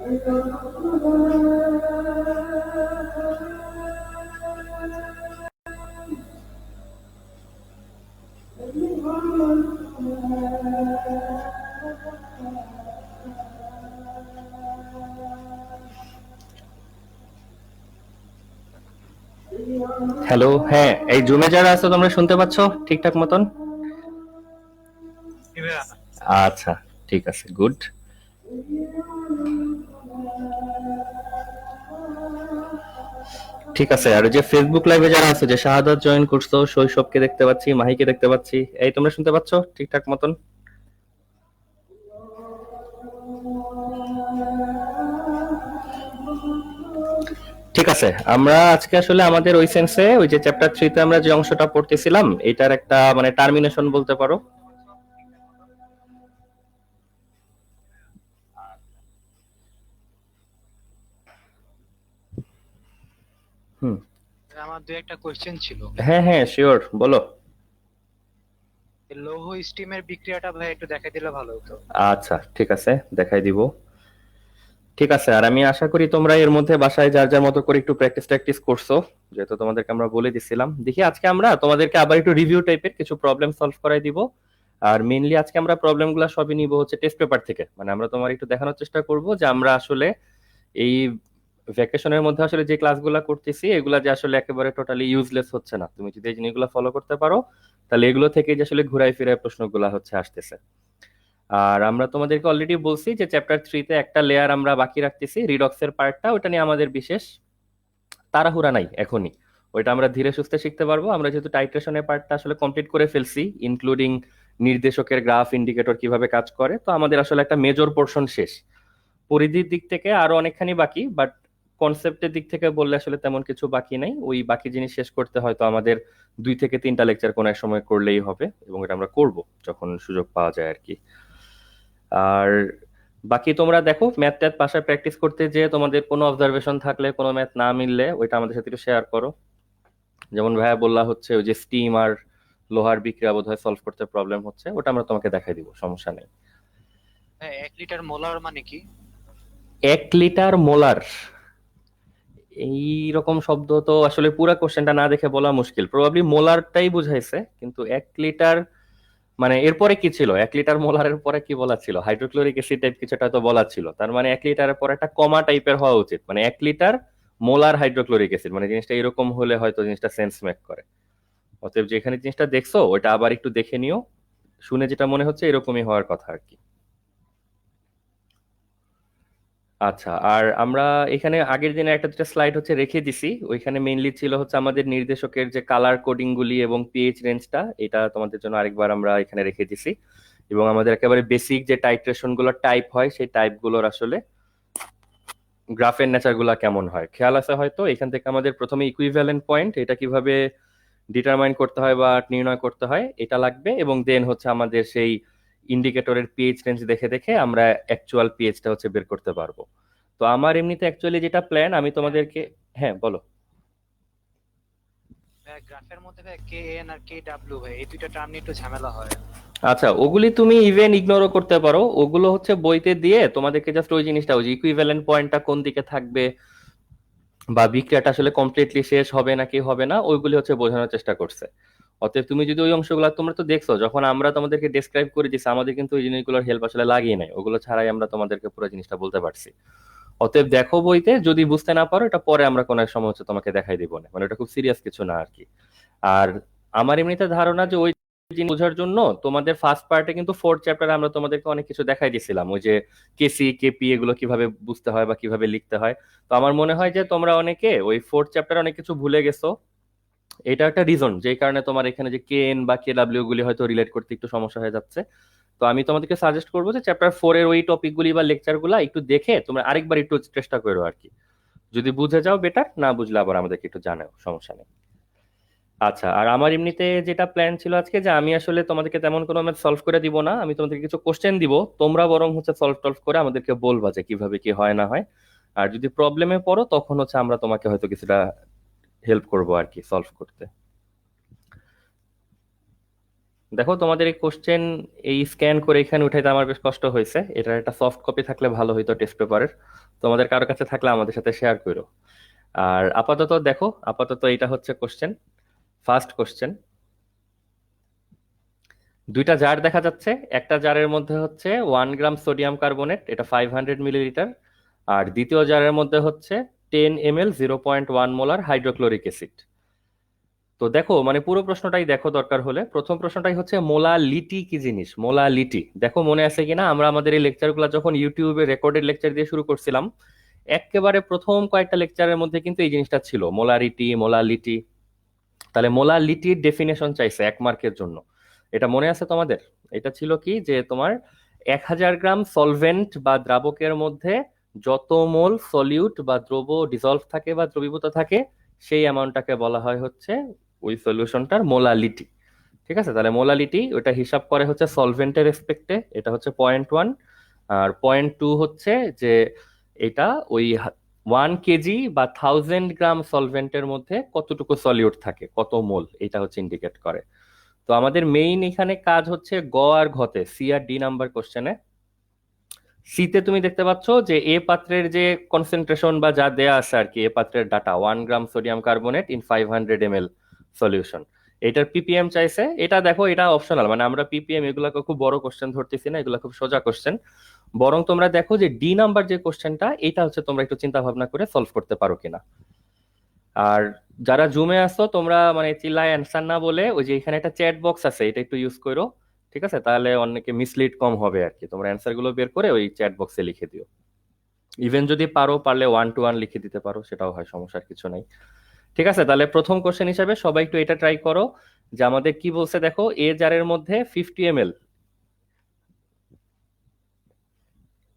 Hello, হ্যাঁ, এই জুমে যারা আছো তোমরা শুনতে পাচ্ছ ঠিকঠাক মতন? আচ্ছা, ঠিক আছে, গুড। ঠিক আছে, আর যে ফেসবুক লাইভে যারা আছে, যে শাহাদাত জয়েন করছো, শৈশবকে দেখতে পাচ্ছি, মাহিকে দেখতে পাচ্ছি, এই তোমরা শুনতে পাচ্ছ ঠিকঠাক মতন? ঠিক আছে, আমরা আজকে আসলে আমাদের ওই সেন্সে ওই যে চ্যাপ্টার 3 তে আমরা যে অংশটা পড়তেছিলাম এটার একটা মানে টার্মিনেশন বলতে পারো। হুম, আমার দুই একটা কোশ্চেন ছিল। হ্যাঁ হ্যাঁ, শিওর, বলো। এই লৌহ স্টিমের বিক্রিয়াটা ভাই একটু দেখাই দিলে ভালো হতো। আচ্ছা, ঠিক আছে, দেখাই দিব। ঠিক আছে, আর আমি আশা করি তোমরা এর মধ্যে বাসায় যার যার মতো করে একটু প্র্যাকটিস ট্যাকটিস করছো, যেহেতু তোমাদেরকে আমরা বলে দিছিলাম। দেখি আজকে আমরা তোমাদেরকে আবার একটু রিভিউ টাইপের কিছু প্রবলেম সলভ করাই দিব। আর মেইনলি আজকে আমরা প্রবলেমগুলো সবই নিব হচ্ছে টেস্ট পেপার থেকে, মানে আমরা তোমার একটু দেখানোর চেষ্টা করব যে আমরা আসলে এই ভ্যাকেশনের মধ্যে আসলে যে ক্লাসগুলো করতেছি এগুলা যে আসলে একেবারে টোটালি ইউজলেস হচ্ছে না। তুমি যদি এই জিনিসগুলো ফলো করতে পারো তাহলে এগুলো থেকে যে আসলে ঘুরাই ফিরাই প্রশ্নগুলো হচ্ছে আসতেছে। আর আমরা তোমাদেরকে অলরেডি বলছি যে চ্যাপ্টার 3 তে একটা লেয়ার আমরা বাকি রাখতেছি, রিডক্সের পার্টটা, ওটা নিয়ে আমাদের বিশেষ তাড়াহুড়া নাই এখনই। ওইটা আমরা ধীরে সুস্থে শিখতে পারবো। আমরা যেহেতু টাইট্রেশনের পার্টটা আসলে কমপ্লিট করে ফেলছি, ইনক্লুডিং নির্দেশকের গ্রাফ ইন্ডিকেটর কিভাবে কাজ করে, তো আমাদের আসলে একটা মেজর পোর্শন শেষ। পরিধির দিক থেকে আরো অনেকখানি বাকি, বাট কনসেপ্টের দিক থেকে বললে আসলে তেমন কিছু বাকি নাই। ওই বাকি জিনিস শেষ করতে হয়তো আমাদের 2 থেকে 3টা লেকচার কোনো এক সময় করলেই হবে, এবং এটা আমরা করব যখন সুযোগ পাওয়া যায় আর কি। আর বাকি তোমরা দেখো ম্যাথ ট্যাথ বাসায় প্র্যাকটিস করতে, যে তোমাদের কোনো অবজারভেশন থাকলে, কোনো ম্যাথ না মিললে ওইটা আমাদের সাথে একটু শেয়ার করো। যেমন ভাইয়া বললা হচ্ছে ওই যে স্টিম আর লোহার বিক্রিয়া বোধহয় সলভ করতে প্রবলেম হচ্ছে, ওটা আমরা তোমাকে দেখাই দিব, সমস্যা নেই। হ্যাঁ, 1 লিটার মোলার মানে কি? 1 লিটার মোলার, এই রকম শব্দ তো আসলে পুরা কোশ্চেনটা না দেখে বলা মুশকিল। প্রবাবলি মোলারটাই বুঝাইছে, কিন্তু 1 লিটার মানে এরপরে কি ছিল? 1 লিটার মোলারের পরে কি বলা ছিল? হাইড্রোক্লোরিক অ্যাসিড টাইপ কিছুটা তো বলা ছিল। তার মানে 1 লিটারের পরে একটা কমা টাইপের হওয়া উচিত, মানে 1 লিটার মোলার হাইড্রোক্লোরিক অ্যাসিড, মানে জিনিসটা এরকম হলে হয়তো জিনিসটা সেন্স মেক করে। অতএব যেখানে জিনিসটা দেখছো ওটা আবার একটু দেখে নিও, শুনে যেটা মনে হচ্ছে এরকমই হওয়ার কথা আর কি। আচ্ছা, আর আমরা এখানে আগের দিনে একটা দুটা স্লাইড হচ্ছে রেখে দিছি, ওইখানে মেইনলি ছিল হচ্ছে আমাদের নির্দেশকের যে কালার কোডিং গুলি এবং পিএইচ রেঞ্জটা, এটা তোমাদের জন্য আরেকবার আমরা এখানে রেখে দিছি। এবং আমাদের একেবারে বেসিক যে টাইট্রেশন গুলোর টাইপ হয়, সেই টাইপ গুলোর আসলে গ্রাফের নেচার গুলা কেমন হয় খেয়াল আছে হয়তো। এখান থেকে আমাদের প্রথমে ইকুইভ্যালেন্ট পয়েন্ট, এটা কিভাবে ডিটারমাইন করতে হয় বা নির্ণয় করতে হয় এটা লাগবে, এবং দেন হচ্ছে আমাদের সেই ইন্ডিকেটরের পিএইচ রেঞ্জ দেখে দেখে আমরা অ্যাকচুয়াল পিএইচটা হচ্ছে বের করতে পারবো। তো আমার এমনিতে অ্যাকচুয়ালি যেটা প্ল্যান আমি তোমাদেরকে, হ্যাঁ বলো। গ্রাফের মধ্যে ভাই কে এন আর কে ডাব্লিউ ভাই এই দুইটা টার্ম নিয়ে একটু ঝামেলা হয়। আচ্ছা, ওগুলি তুমি ইভেন ইগনোরও করতে পারো, ওগুলো হচ্ছে বইতে দিয়ে তোমাদেরকে জাস্ট ওই জিনিসটা, ওই যে ইকুইভ্যালেন্ট পয়েন্টটা কোন দিকে থাকবে বা বিক্রিয়াটা আসলে কমপ্লিটলি শেষ হবে নাকি হবে না, ওইগুলি হচ্ছে বোঝানোর চেষ্টা করছে। অতএব তুমি যদি ওই অংশগুলো, তোমরা তো দেখছো যখন আমরা তোমাদেরকে ডেসক্রাইব করে দিচ্ছি, আমাদের কিন্তু ওই জিনিসগুলোর হেল্প আসলে লাগিয়ে নাই, ওগুলো ছাড়াই আমরা তোমাদেরকে পুরো জিনিসটা বলতে পারছি। অতএব দেখো বইতে, যদি বুঝতে না পারো এটা পরে আমরা কোনো এক সময় হচ্ছে তোমাকে দেখাই দিব না, মানে এটা খুব সিরিয়াস কিছু না আর কি। আর আমার এমনিতে ধারণা যে ওই জিনিস বোঝার জন্য তোমাদের ফার্স্ট পার্টে কিন্তু 4th চ্যাপ্টারে আমরা তোমাদেরকে অনেক কিছু দেখাই দিয়েছিলাম, ওই যে কেসি কেপি এগুলো কিভাবে বুঝতে হয় বা কিভাবে লিখতে হয়। তো আমার মনে হয় যে তোমরা অনেকে ওই 4th চ্যাপ্টারে অনেক কিছু ভুলে গেছো। এটা একটা রিজন যেই কারণে তোমার এখানে যে কে এন বা কে ডাব্লিউ গুলি হয়তো রিলেট করতে একটু সমস্যা হয়ে যাচ্ছে। তো আমি তোমাদেরকে সাজেস্ট করবো যে চ্যাপ্টার 4-এর ওই টপিকগুলি বা লেকচারগুলো একটু দেখে তোমরা আরেকবার একটু চেষ্টা করো আর কি। যদি বুঝে যাও বেটার, না বুঝলে আবার আমাদেরকে একটু জানাও, সমস্যা নেই। আচ্ছা, আর আমার এমনিতে যেটা প্ল্যান ছিল আজকে, যে আমি আসলে তোমাদেরকে তেমন কোনো ম্যাথ সলভ করে দিব না, আমি তোমাদেরকে কিছু কোশ্চেন দিব, তোমরা বরং হচ্ছে সলভ টলভ করে আমাদেরকে বলবা যে কিভাবে কি হয় না হয়। আর যদি প্রবলেমে পড়ো তখন হচ্ছে আমরা তোমাকে হয়তো কিছুটা হেল্প করবো আর কি সলভ করতে। দেখো তোমাদের এই কোশ্চেন এই স্ক্যান করে এখানে উঠাইতে আমার বেশ কষ্ট হয়েছে। এটার একটা সফট কপি থাকলে ভালো হইতো টেস্ট পেপারের। তোমাদের কারো কাছে থাকলে আমাদের সাথে শেয়ার করো। আর আপাতত দেখো, আপাতত এটা হচ্ছে কোশ্চেন, ফার্স্ট কোশ্চেন। দুইটা জার দেখা যাচ্ছে। একটা জারের মধ্যে হচ্ছে 1 গ্রাম সোডিয়াম কার্বনেট, এটা 500 মিলিলিটার। আর দ্বিতীয় জারের মধ্যে হচ্ছে 10 ml 0.1 মোলার হাইড্রোক্লোরিক অ্যাসিড। তো দেখো মানে পুরো প্রশ্নটাই দেখো দরকার হলে। প্রথম প্রশ্নটাই হচ্ছে মোলালিটি কি জিনিস। মোলালিটি দেখো মনে আছে কিনা, আমরা আমাদের এই লেকচারগুলো যখন ইউটিউবে রেকর্ডেড লেকচার দিয়ে শুরু করছিলাম, একেবারে প্রথম কয়েকটা লেকচারের মধ্যে কিন্তু এই জিনিসটা ছিল, মোলারিটি, মোলালিটি। তাহলে মোলালিটির ডেফিনেশন চাইছে 1 মার্কের জন্য। এটা মনে আছে তোমাদের? এটা ছিল কি যে তোমার 1000 গ্রাম সলভেন্ট বা দ্রাবকের মধ্যে যত মোল সলিউট বা দ্রব ডিসলভ থাকে বা দ্রবীভূত থাকে, সেই অ্যামাউন্টটাকে বলা হয় হচ্ছে ওই সলিউশনটার মোলালিটি। ঠিক আছে, তাহলে মোলালিটি ওটা হিসাব করে হচ্ছে সলভেন্টের রেসপেক্টে, এটা হচ্ছে 0.1। আর 0.2 হচ্ছে যে এটা ওই 1 কেজি বা 1000 গ্রাম সলভেন্টের মধ্যে কতটুকু সলিউট থাকে, কত মোল, এটা হচ্ছে ইন্ডিকেট করে। তো আমাদের মেইন এখানে কাজ হচ্ছে গ আর ঘতে, সি আর ডি নাম্বার কোশ্চেনে। সিতে তুমি দেখতে পাচ্ছ যে এ পাত্রের যে কনসেন্ট্রেশন বা যা দেয়া আছে আর কি, এ পাত্রের data 1 gram sodium carbonate in 500 ml solution, এটার পিপিএম চাইছে। এটা দেখো এটা অপশনাল, মানে আমরা পিপিএম এগুলাকে খুব বড় কোশ্চেন ধরতেছি না, এগুলা খুব সোজা কোশ্চেন। বরং তোমরা দেখো যে ডি নাম্বার যে কোশ্চেনটা, এটা হচ্ছে তোমরা একটু চিন্তা ভাবনা করে সলভ করতে পারো কিনা। আর যারা জুমে আসো তোমরা মানে চিল্লায় অ্যান্সার না বলে ওই যে এখানে একটা চ্যাট বক্স আছে, এটা একটু ইউজ করো। ঠিক আছে, তাহলে অনেকে মিসলিড কম হবে আর কি। তোমরা অ্যান্সার গুলো বের করে ওই চ্যাট বক্সে লিখে দিও। ইভেন যদি পারো, পারলে 1 to 1 লিখে দিতে পারো, সেটাও হয়, সমস্যার কিছু নাই। ঠিক আছে, তাহলে প্রথম কোশ্চেন হিসাবে সবাই একটু এটা ট্রাই করো যে আমাদের কি বলছে। দেখো এ জারের মধ্যে 50 ml,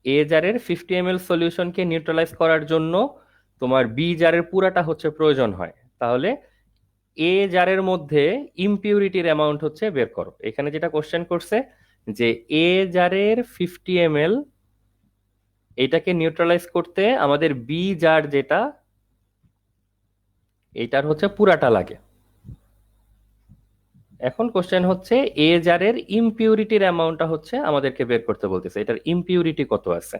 এ জারের 50 ml সলিউশনকে নিউট্রালাইজ করার জন্য তোমার বি জারের পুরাটা হচ্ছে প্রয়োজন হয়। তাহলে এ জারের মধ্যে ইমপিউরিটির অ্যামাউন্ট হচ্ছে বের করো। এখানে যেটা কোশ্চেন করছে যে এ জারের 50 ml, এটাকে নিউট্রালাইজ করতে আমাদের বি জার যেটা, এটার হচ্ছে পুরাটা লাগে। এখন কোশ্চেন হচ্ছে এ জারের ইমপিউরিটির অ্যামাউন্টটা হচ্ছে আমাদেরকে বের করতে বলতেছে, এটার ইমপিউরিটি কত আছে।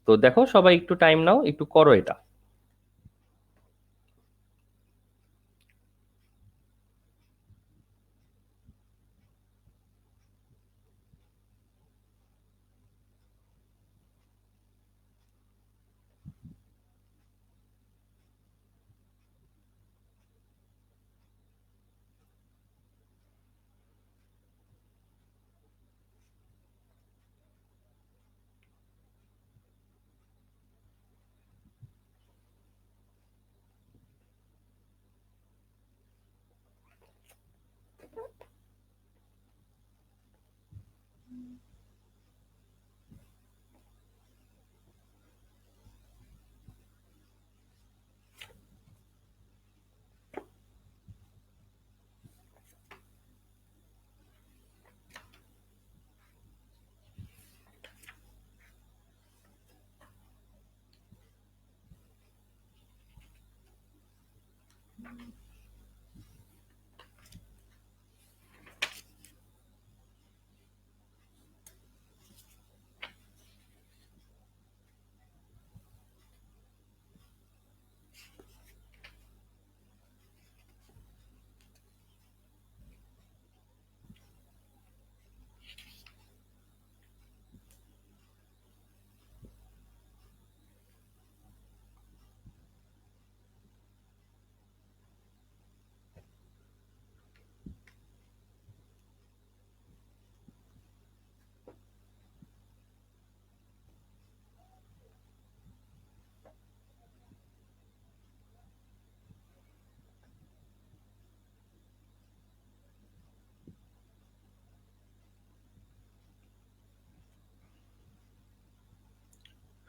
তো দেখো সবাই একটু টাইম নাও, একটু করো এটা।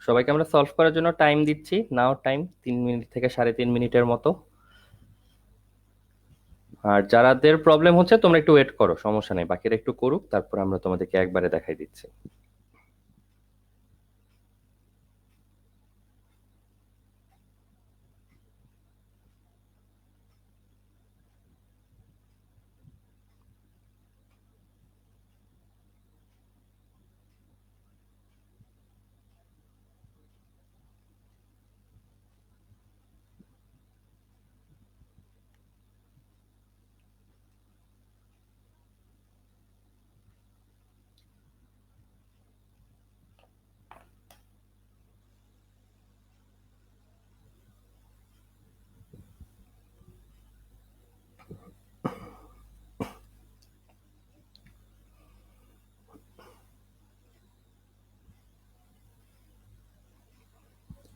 সবাইকে আমরা সলভ করার জন্য টাইম দিচ্ছি, নাও টাইম 3 মিনিট থেকে 3.5 মিনিটের মতো। আর যারাদের প্রবলেম হচ্ছে তোমরা একটু ওয়েট করো, সমস্যা নেই, বাকিরা একটু করুক, তারপর আমরা তোমাদেরকে একবারে দেখাই দিচ্ছি।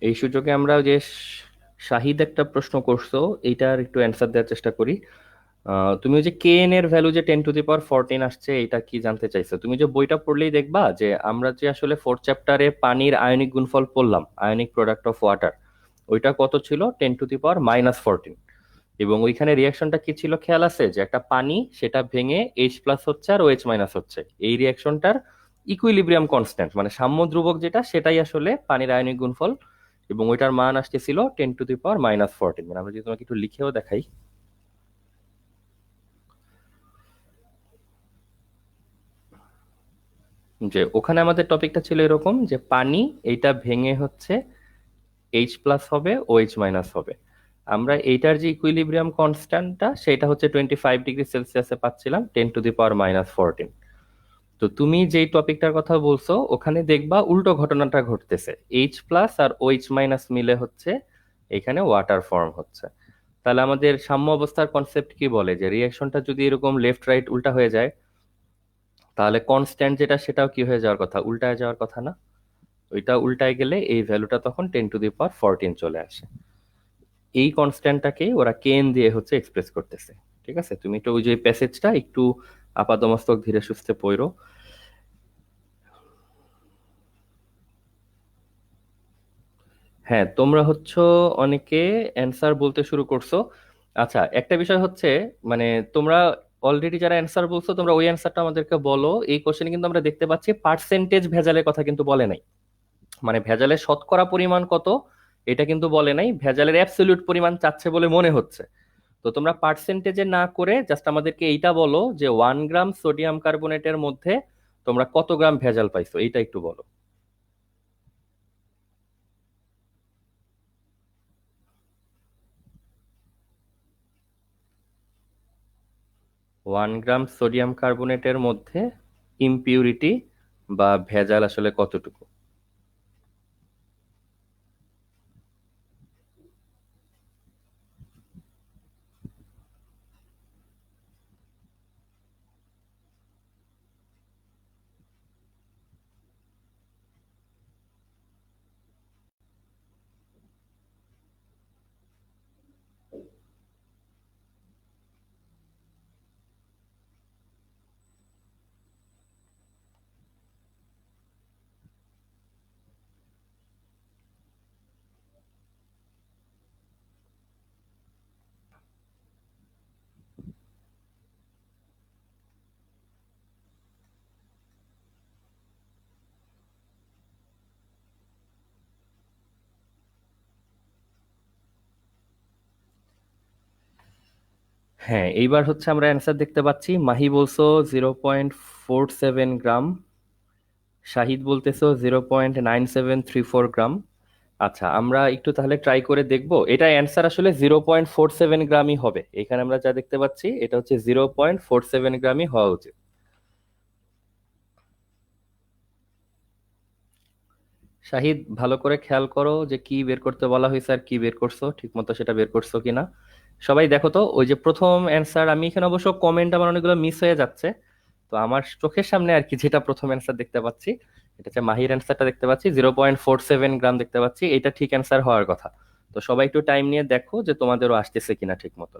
এই সুযোগে আমরা ওই যে শাহিদ একটা প্রশ্ন করছো, এইটার একটু অ্যান্সার দেওয়ার চেষ্টা করি। তুমি ওই যে kn এর ভ্যালু যে 10^14 আসছে, এটা কি জানতে চাইছো? তুমি যে বইটা পড়লেই দেখবা যে আমরা যে আসলে ফোর্থ চ্যাপ্টারে পানির আয়নিক গুণফল পড়লাম, আয়নিক প্রোডাক্ট অফ ওয়াটার, ওইটা কত ছিল? 10^-14। এবং ওইখানে রিয়াকশনটা কি ছিল খেয়াল আছে? যে একটা পানি, সেটা ভেঙে H+ হচ্ছে আর OH- হচ্ছে। এই রিয়াকশনটার ইকুইলিব্রিয়াম কনস্ট্যান্ট মানে সাম্য ধ্রুবক যেটা, সেটাই আসলে পানির আয়নিক গুণফল। এবং ওইটার মান আসতেছিল 10^-14। মানে আমরা যদি তোমাকে একটু লিখেও দেখাই, যে ওখানে আমাদের টপিকটা ছিল এরকম যে পানি এইটা ভেঙে হচ্ছে H+ হবে, OH- হবে। আমরা এইটার যে ইকুইলিব্রিয়াম কনস্ট্যান্টটা, সেটা হচ্ছে 25°C পাচ্ছিলাম 10^-14। তো তুমি যেই টপিকটার কথা বলছো, ওখানে দেখবা উল্টো ঘটনাটা ঘটতেছে। H+ আর OH- মিলে হচ্ছে এখানে ওয়াটার ফর্ম হচ্ছে। তাহলে আমাদের সাম্য অবস্থার কনসেপ্ট কি বলে? যে রিঅ্যাকশনটা যদি এরকম লেফট রাইট উল্টা হয়ে যায়, তাহলে কনস্ট্যান্ট যেটা, সেটাও কি হয়ে যাওয়ার কথা? উল্টায় যাওয়ার কথা না? ওইটা উল্টায় গেলে এই ভ্যালুটা তখন 10^14 চলে আসে। এই কনস্ট্যান্টটাকে ওরা কেন দিয়ে হচ্ছে এক্সপ্রেস করতেছে। ঠিক আছে, তুমি তো ওই যে প্যাসেজটা একটু আপাদমস্তক ধীরে সুস্থে পড়ো। হ্যাঁ, তোমরা হচ্ছে অনেকে অ্যান্সার বলতে শুরু করছো। আচ্ছা, একটা বিষয় হচ্ছে, মানে তোমরা অলরেডি যারা অ্যান্সার বলছো, তোমরা ওই অ্যান্সারটা আমাদেরকে বলো। এই কোশ্চেনে কিন্তু আমরা দেখতে পাচ্ছি পার্সেন্টেজ ভেজালের কথা কিন্তু বলে নাই। মানে ভেজালের শতকরা পরিমাণ কত, এটা কিন্তু বলে নাই। ভেজালের অ্যাবসলিউট পরিমাণ চাচ্ছে বলে মনে হচ্ছে। তো তোমরা পার্সেন্টেজে না করে জাস্ট আমাদেরকে এইটা বলো যে 1 গ্রাম সোডিয়াম কার্বনেটের মধ্যে তোমরা কত গ্রাম ভেজাল পাইছো, এইটা একটু বলো। 1 গ্রাম সোডিয়াম কার্বনেটের মধ্যে ইমপিউরিটি বা ভেজাল আসলে কতটুকু? হ্যাঁ, এইবার হচ্ছে আমরা অ্যান্সার দেখতে পাচ্ছি। মাহি বলছো 0.47 গ্রাম, শাহিদ বলতেছো 0.9734 গ্রাম। আচ্ছা, আমরা একটু তাহলে ট্রাই করে দেখবো। এটা অ্যান্সার আসলে 0.47 গ্রামই হবে। এখানে আমরা যা দেখতে পাচ্ছি, এটা হচ্ছে 0.47 গ্রামই হওয়া উচিত। শাহিদ, ভালো করে খেয়াল করো যে কি বের করতে বলা হয়েছে আর কি বের করছো, ঠিক মতো সেটা বের করছো কিনা। সবাই দেখো তো, ওই যে প্রথম অ্যান্সার, আমি এখানে অবশ্য কমেন্ট আমার অনেকগুলো মিস হয়ে যাচ্ছে। তো আমার চোখের সামনে আর কি যেটা প্রথম অ্যান্সার দেখতে পাচ্ছি, এটা হচ্ছে মাহির অ্যান্সারটা দেখতে পাচ্ছি, 0.47 গ্রাম দেখতে পাচ্ছি। এটা ঠিক অ্যান্সার হওয়ার কথা। তো সবাই একটু টাইম নিয়ে দেখো যে তোমাদেরও আসতেছে কিনা ঠিক মতো।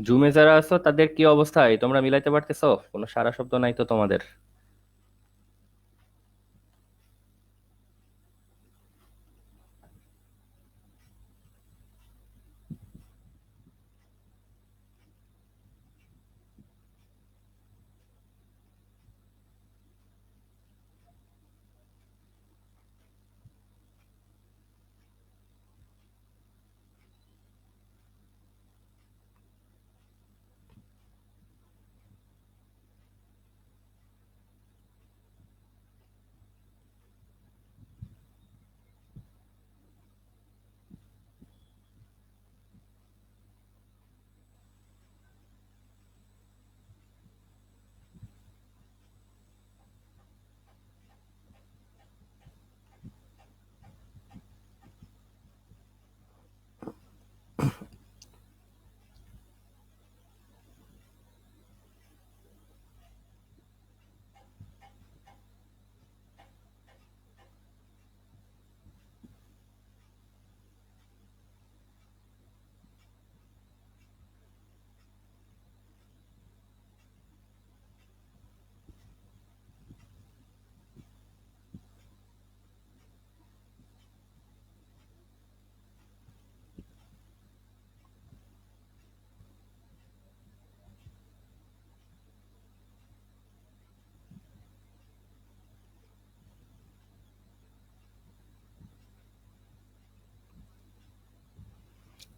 জুমে যারা আছো তাদের কি অবস্থা? এই তোমরা মিলাইতে পারতেছো? কোনো সারা শব্দ নাই তো তোমাদের।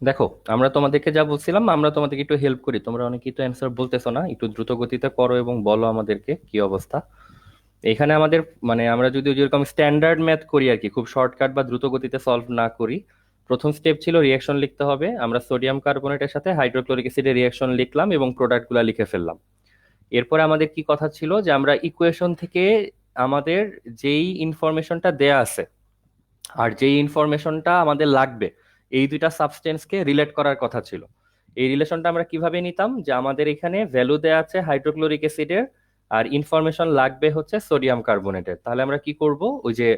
দেখো, আমরা তোমাদেরকে যা বলছিলাম, আমরা তোমাদেরকে একটু হেল্প করি, তোমরা অনেকেই তো অ্যান্সার বলতেছো না, একটু দ্রুত গতিতে করো এবং বলো আমাদেরকে কি অবস্থা। এখানে আমাদের মানে আমরা যদি যেরকম স্ট্যান্ডার্ড ম্যাথ করি আর কি, খুব শর্টকাট বা দ্রুত গতিতে সলভ না করি, প্রথম স্টেপ ছিল রিয়াকশন লিখতে হবে। আমরা সোডিয়াম কার্বনেটের সাথে হাইড্রোক্লোরিক অ্যাসিডের রিয়াকশন লিখলাম এবং প্রোডাক্টগুলো লিখে ফেললাম। এরপরে আমাদের কি কথা ছিল যে আমরা ইকুয়েশন থেকে আমাদের যেই ইনফরমেশনটা দেয়া আছে আর যেই ইনফরমেশনটা আমাদের লাগবে, এই দুইটা সাবস্টেন্সকে রিলেট করার কথা ছিল। এই রিলেশনটা আমরা কিভাবে নিতাম, যে আমাদের এখানে ভ্যালু দেয়া আছে হাইড্রোক্লোরিক অ্যাসিডের আর ইনফরমেশন লাগবে হচ্ছে সোডিয়াম কার্বনেটের, তাহলে আমরা কি করব, ওই যে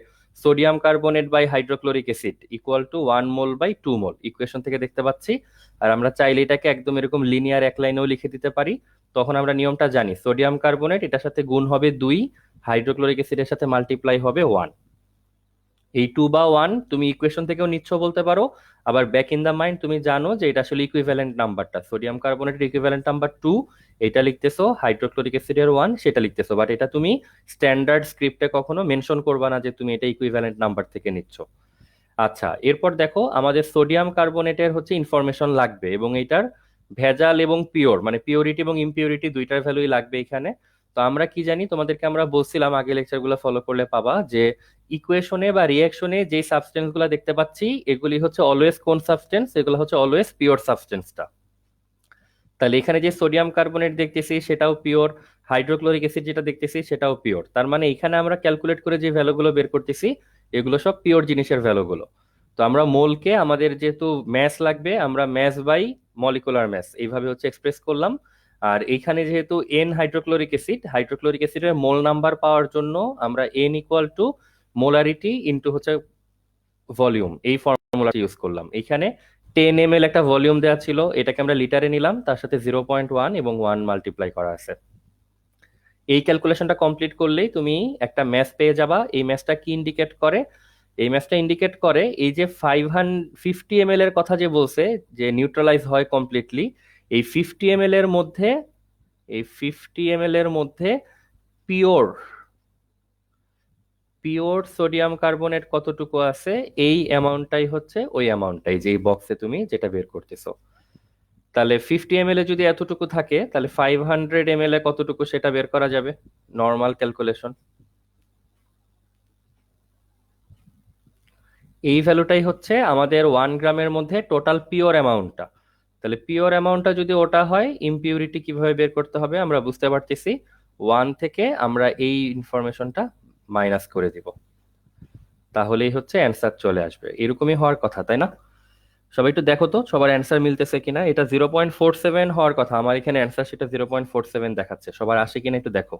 sodium carbonate by hydrochloric acid equal to 1 mole mole equation থেকে দেখতে পাচ্ছি। আর আমরা চাইলে এটাকে একদম এরকম লিনিয়ার এক লাইনেও লিখে দিতে পারি। তখন আমরা নিয়মটা জানি, সোডিয়াম কার্বনেট এটার সাথে গুণ হবে 2, হাইড্রোক্লোরিক অ্যাসিডের সাথে মাল্টিপ্লাই হবে 1। এই 2 বা 1 তুমি ইকুয়েশন থেকেও নিচ্ছ বলতে পারো, আবার ব্যাক ইন দা মাইন্ড তুমি জানো যে এটা আসলে ইকুইভ্যালেন্ট নাম্বারটা, সোডিয়াম কার্বনেটের ইকুইভ্যালেন্ট নাম্বার 2, এটা লিখতেছো, হাইড্রোক্লোরিক অ্যাসিডের 1 সেটা লিখতেছো, বাট এটা তুমি স্ট্যান্ডার্ড স্ক্রিপ্টে কখনো মেনশন করবা না যে তুমি এটা ইকুইভ্যালেন্ট নাম্বার থেকে নিচ্ছ। আচ্ছা, এরপর দেখো, আমাদের সোডিয়াম কার্বনেটের হচ্ছে ইনফরমেশন লাগবে এবং এটার ভেজাল এবং পিওর, মানে পিওরিটি এবং ইমপিউরিটি দুইটার ভ্যালুই লাগবে এখানে। তো আমরা কি জানি, তোমাদেরকে আমরা বলছিলাম আগে লেকচারগুলো ফলো করলে পাবা যে ইকুয়েশনে বা রিয়াকশনে যে সাবস্টেন্স গুলো দেখতে পাচ্ছি এগুলি হচ্ছে অলওয়েজ কোন সাবস্টেন্স, এগুলো হচ্ছে অলওয়েজ পিওর সাবস্টেন্সটা। তাহলে এখানে যে সোডিয়াম কার্বনেট দেখতেছি সেটাও পিওর, হাইড্রোক্লোরিক অ্যাসিড যেটা দেখতেছি সেটাও পিওর। তার মানে এখানে আমরা ক্যালকুলেট করে যে ভ্যালুগুলো বের করতেছি এগুলো সব পিওর জিনিসের ভ্যালুগুলো। তো আমরা মোলকে, আমাদের যেহেতু ম্যাস লাগবে, আমরা ম্যাস বাই মলিকুলার ম্যাস এইভাবে হচ্ছে এক্সপ্রেস করলাম। আর এইখানে যেহেতু এন হাইড্রোক্লোরিক অ্যাসিড, হাইড্রোক্লোরিক অ্যাসিডের মোল নাম্বার পাওয়ার জন্য আমরা N equal to molarity into হচ্ছে ভলিউম, এই ফর্মুলাটা ইউজ করলাম। এখানে 10 ml একটা ভলিউম দেওয়া ছিল, এটাকে আমরা লিটারে নিলাম, তার সাথে 0.1 এবং 1 মাল্টিপ্লাই করা আছে। এই ক্যালকুলেশনটা কমপ্লিট করলেই তুমি একটা ম্যাথ পেয়ে যাবা। এই ম্যাথটা কি ইন্ডিকেট করে? এই ম্যাথটা ইন্ডিকেট করে এই যে 550 ml এর কথা যে বলছে যে নিউট্রালাইজ হয় কমপ্লিটলি, এই 50 ml এর মধ্যে, এই 50 ml এর মধ্যে পিওর পিওর সোডিয়াম কার্বনেট কতটুকু আছে, এই অ্যামাউন্টটাই হচ্ছে ওই অ্যামাউন্টটাই যেই বক্সে তুমি যেটা বের করতেছো। তাহলে 50 ml এ যদি এতটুকু থাকে তাহলে 500 ml এ কতটুকু সেটা বের করা যাবে, নর্মাল ক্যালকুলেশন। এই ভ্যালুটাই হচ্ছে আমাদের 1 গ্রামের মধ্যে টোটাল পিওর অ্যামাউন্টটা। তাহলে পিওর অ্যামাউন্টটা যদি ওটা হয়, ইমপিউরিটি কিভাবে বের করতে হবে আমরা বুঝতে পারতেছি। 1 থেকে আমরা এই ইনফরমেশনটা মাইনাস করে দিব, তাহলেই হচ্ছে অ্যান্সার চলে আসবে। এরকমই হওয়ার কথা, তাই না? সবাই একটু দেখো তো সবার অ্যান্সার মিলতেছে কিনা। এটা 0.47 হওয়ার কথা, আমার এখানে অ্যান্সার সেটা 0.47 দেখাচ্ছে, সবার আসে কিনা একটু দেখো।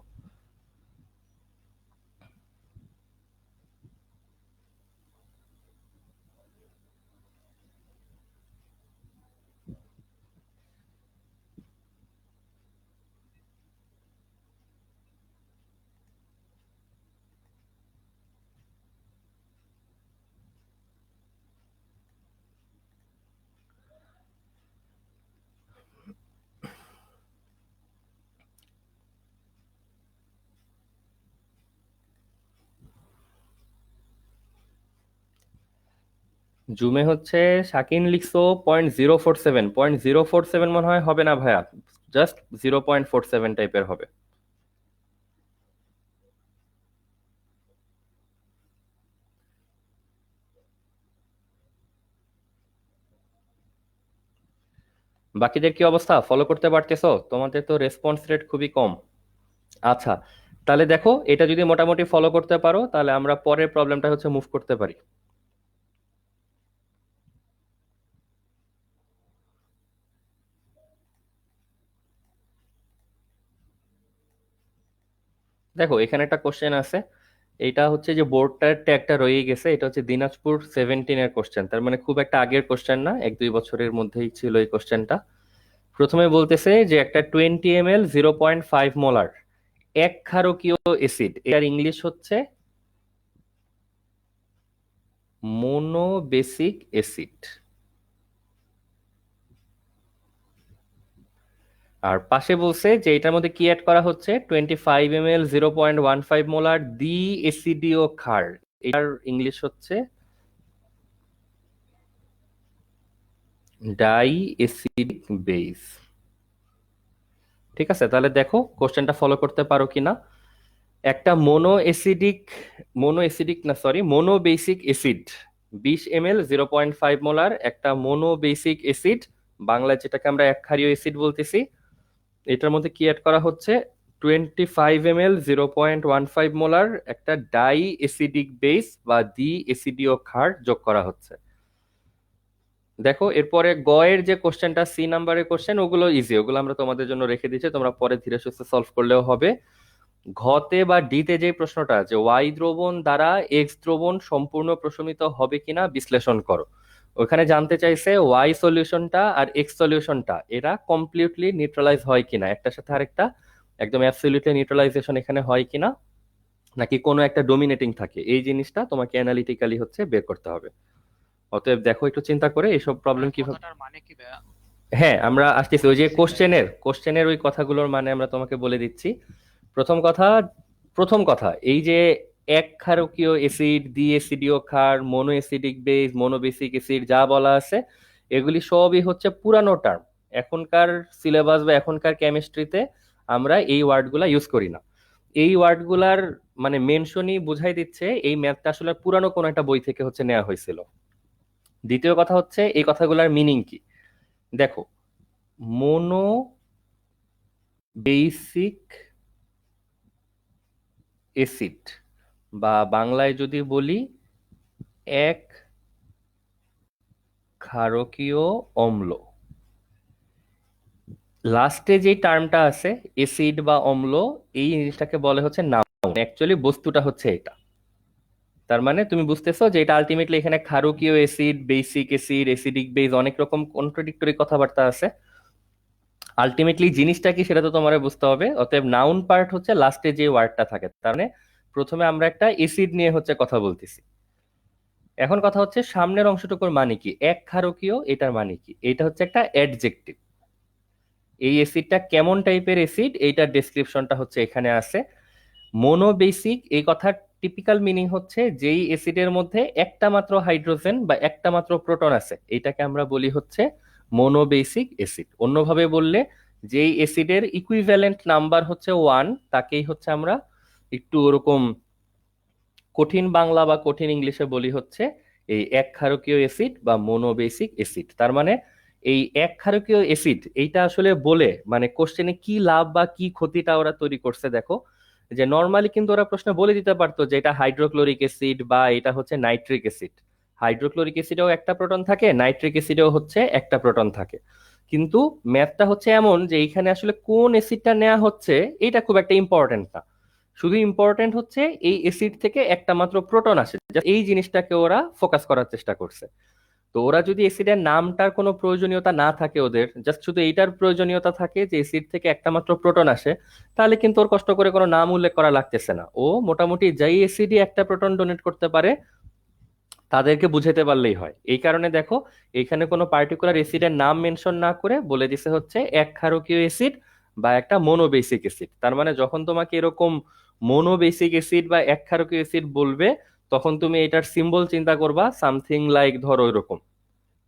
জুমে হচ্ছে শাকিন লিখছো 0.047, 0.047 মনে হয় হবে না ভাইয়া, জাস্ট 0.47 টাইপের হবে। বাকিদের কি অবস্থা, ফলো করতে পারতেছো? তোমাদের তো রেসপন্স রেট খুবই কম। আচ্ছা, তাহলে দেখো এটা যদি মোটামুটি ফলো করতে পারো তাহলে আমরা পরের প্রবলেমটা হচ্ছে মুভ করতে পারি। দেখো এখানে একটা কোশ্চেন আছে, এটা হচ্ছে যে বোর্ডটার ট্যাগটা রয়ে গেছে, এটা হচ্ছে দিনাজপুর 17 এর কোশ্চেন, তার মানে খুব একটা আগের কোশ্চেন না, 1-2 বছরের মধ্যেই ছিল এই কোশ্চেনটা। প্রথমে বলতেছে যে একটা 20 ml 0.5 মোলার এক ক্ষারকীয় অ্যাসিড, এর ইংলিশ হচ্ছে মোনোবেসিক অ্যাসিড। আর পাশে বলছে যে এটার মধ্যে কি অ্যাড করা হচ্ছে, 25 ml 0.15 মোলার দ্বি এসিডীয় ক্ষার, এটার ইংলিশ হচ্ছে ডাই এসিডিক বেস। ঠিক আছে, তাহলে দেখো কোশ্চেনটা ফলো করতে পারো কিনা। একটা mono basic acid 20 ml 0.5 molar, একটা মোনোবেসিক অ্যাসিড, বাংলায় যেটাকে আমরা একক্ষারীয় অ্যাসিড বলতেছি, এটার মধ্যে কি অ্যাড করা হচ্ছে, 25 ml 0.15 মোলার একটা ডাই এসিডিক বেস বা দ্বি এসিডীয় ক্ষার যোগ করা হচ্ছে। দেখো এরপরে গ এর যে কোশ্চেনটা, সি নাম্বারের কোশ্চেন, ওগুলো ইজি, ওগুলো আমরা তোমাদের জন্য রেখে দিচ্ছি, তোমরা পরে ধীরে সুস্থে সলভ করলেও হবে। ঘতে বা ডিতে যে প্রশ্নটা যে ওয়াই দ্রবণ দ্বারা এক্স দ্রবণ সম্পূর্ণ প্রশমিত হবে কিনা বিশ্লেষণ করো, ওখানে জানতে চাইছে ওয়াই সলিউশনটা আর এক্স সলিউশনটা এরা কমপ্লিটলি নিউট্রালাইজ হয় কিনা, একটার সাথে আরেকটা একদম অ্যাবসলিউটলি নিউট্রালাইজেশন এখানে হয় কিনা, নাকি কোনো একটা ডোমিনেটিং থাকে, এই জিনিসটা তোমাকে অ্যানালিটিক্যালি হচ্ছে বের করতে হবে। অতএব দেখো একটু চিন্তা করে এইসব প্রবলেম ভাইয়া কিভাবে। কথাটার মানে কি ভাইয়া? হ্যাঁ আমরা আসতেছি, ওই যে বুঝতেছি ভাইয়া। কোশ্চেনের ওই কথাগুলোর মানে আমরা তোমাকে বলে দিচ্ছি। প্রথম কথা প্রথম কথা এই যে এক ক্ষারকীয় অ্যাসিড, দ্বি এসিডীয় ক্ষার, মোনো অ্যাসিডিক বেস, মোনোবেসিক অ্যাসিড যা বলা আছে এগুলি সবই হচ্ছে পুরানো টার্ম। এখনকার সিলেবাস বা এখনকার কেমিস্ট্রিতে আমরা এই ওয়ার্ডগুলা ইউজ করি না। এই ওয়ার্ডগুলার মানে মেনশনই বুঝাই দিচ্ছে এই ম্যাথটা আসলে পুরানো কোনো একটা বই থেকে হচ্ছে নেওয়া হয়েছিল। দ্বিতীয় কথা হচ্ছে এই কথাগুলোর মিনিং কি, দেখো মোনো বেসিক অ্যাসিড বা বাংলায় যদি বলি এক ক্ষারকীয় অম্ল, লাস্টে যে টার্মটা আছে অ্যাসিড বা অম্ল, এই জিনিসটাকে বলে হচ্ছে নাউন, অ্যাকচুয়ালি বস্তুটা হচ্ছে এটা। তার মানে তুমি বুঝতেছো যে এটা আলটিমেটলি এখানে ক্ষারকীয় acid, basic acid, acidic base, অনেক রকম কন্ট্রাডিক্টরি কথাবার্তা আছে। আলটিমেটলি জিনিসটা কি সেটা তো তোমার বুঝতে হবে। অতএব নাউন পার্ট হচ্ছে লাস্টে যে ওয়ার্ডটা থাকে, তার মানে প্রথমে আমরা একটা অ্যাসিড নিয়ে হচ্ছে কথা বলতেছি। এখন কথা হচ্ছে সামনের অংশটুকুর মানে কি, এক ক্ষারকীয়, এটার মানে কি, এটা হচ্ছে একটা অ্যাডজেক্টিভ। এই অ্যাসিডটা কেমন টাইপের অ্যাসিড এইটার ডেসক্রিপশনটা হচ্ছে এখানে আছে। মোনোবেসিক এই কথার টিপিক্যাল মিনিং হচ্ছে যেই অ্যাসিডের মধ্যে একটা মাত্র হাইড্রোজেন বা একটা মাত্র প্রোটন আছে, এটাকে আমরা বলি হচ্ছে মোনোবেসিক অ্যাসিড। অন্যভাবে বললে যেই অ্যাসিডের ইকুইভ্যালেন্ট নাম্বার হচ্ছে 1, তাকেই হচ্ছে আমরা একটু ওরকম কঠিন বাংলা বা কঠিন ইংলিশে বলি হচ্ছে এই এক ক্ষারকীয় অ্যাসিড বা মোনোবেসিক অ্যাসিড। তার মানে এই এক ক্ষারকীয় অ্যাসিড এইটা আসলে বলে মানে কোশ্চেনে কি লাভ বা কি ক্ষতিটা ওরা তৈরি করছে দেখো, যে নর্মালি কিন্তু ওরা প্রশ্ন বলে দিতে পারতো যে এটা হাইড্রোক্লোরিক অ্যাসিড বা এটা হচ্ছে নাইট্রিক অ্যাসিড। হাইড্রোক্লোরিক অ্যাসিডেও একটা প্রোটন থাকে, নাইট্রিক অ্যাসিডেও হচ্ছে একটা প্রোটন থাকে, কিন্তু ম্যাথটা হচ্ছে এমন যে এইখানে আসলে কোন অ্যাসিডটা নেওয়া হচ্ছে এটা খুব একটা ইম্পর্টেন্ট না। শুধু ইম্পর্টেন্ট হচ্ছে এই অ্যাসিড থেকে একটা মাত্র প্রোটন আসে, Just এই জিনিসটাকে ওরা ফোকাস করার চেষ্টা করছে। তো ওরা যদি অ্যাসিডের নামটার কোনো প্রয়োজনীয়তা না থাকে, ওদের জাস্ট শুধু এইটার প্রয়োজনীয়তা থাকে যে অ্যাসিড থেকে একটা মাত্র প্রোটন আসে, তাহলে কিন্তু ওর কষ্ট করে কোনো নাম উল্লেখ করা লাগতেছে না, ও মোটামুটি যেই অ্যাসিডই একটা প্রোটন ডোনেট করতে পারে তাদেরকে বুঝাতে পারলেই হয়। এই কারণে দেখো এখানে কোনো পার্টিকুলার অ্যাসিডের নাম মেনশন না করে বলে দিছে হচ্ছে এক ক্ষারকীয় অ্যাসিড বা একটা মোনোবেসিক অ্যাসিড। তার মানে যখন তোমাকে এরকম মোনোবেসিক অ্যাসিড বা এক ক্ষারকীয় অ্যাসিড বলবে তখন তুমি এটার সিম্বল চিন্তা করবা সামথিং লাইক ধরো এরকম,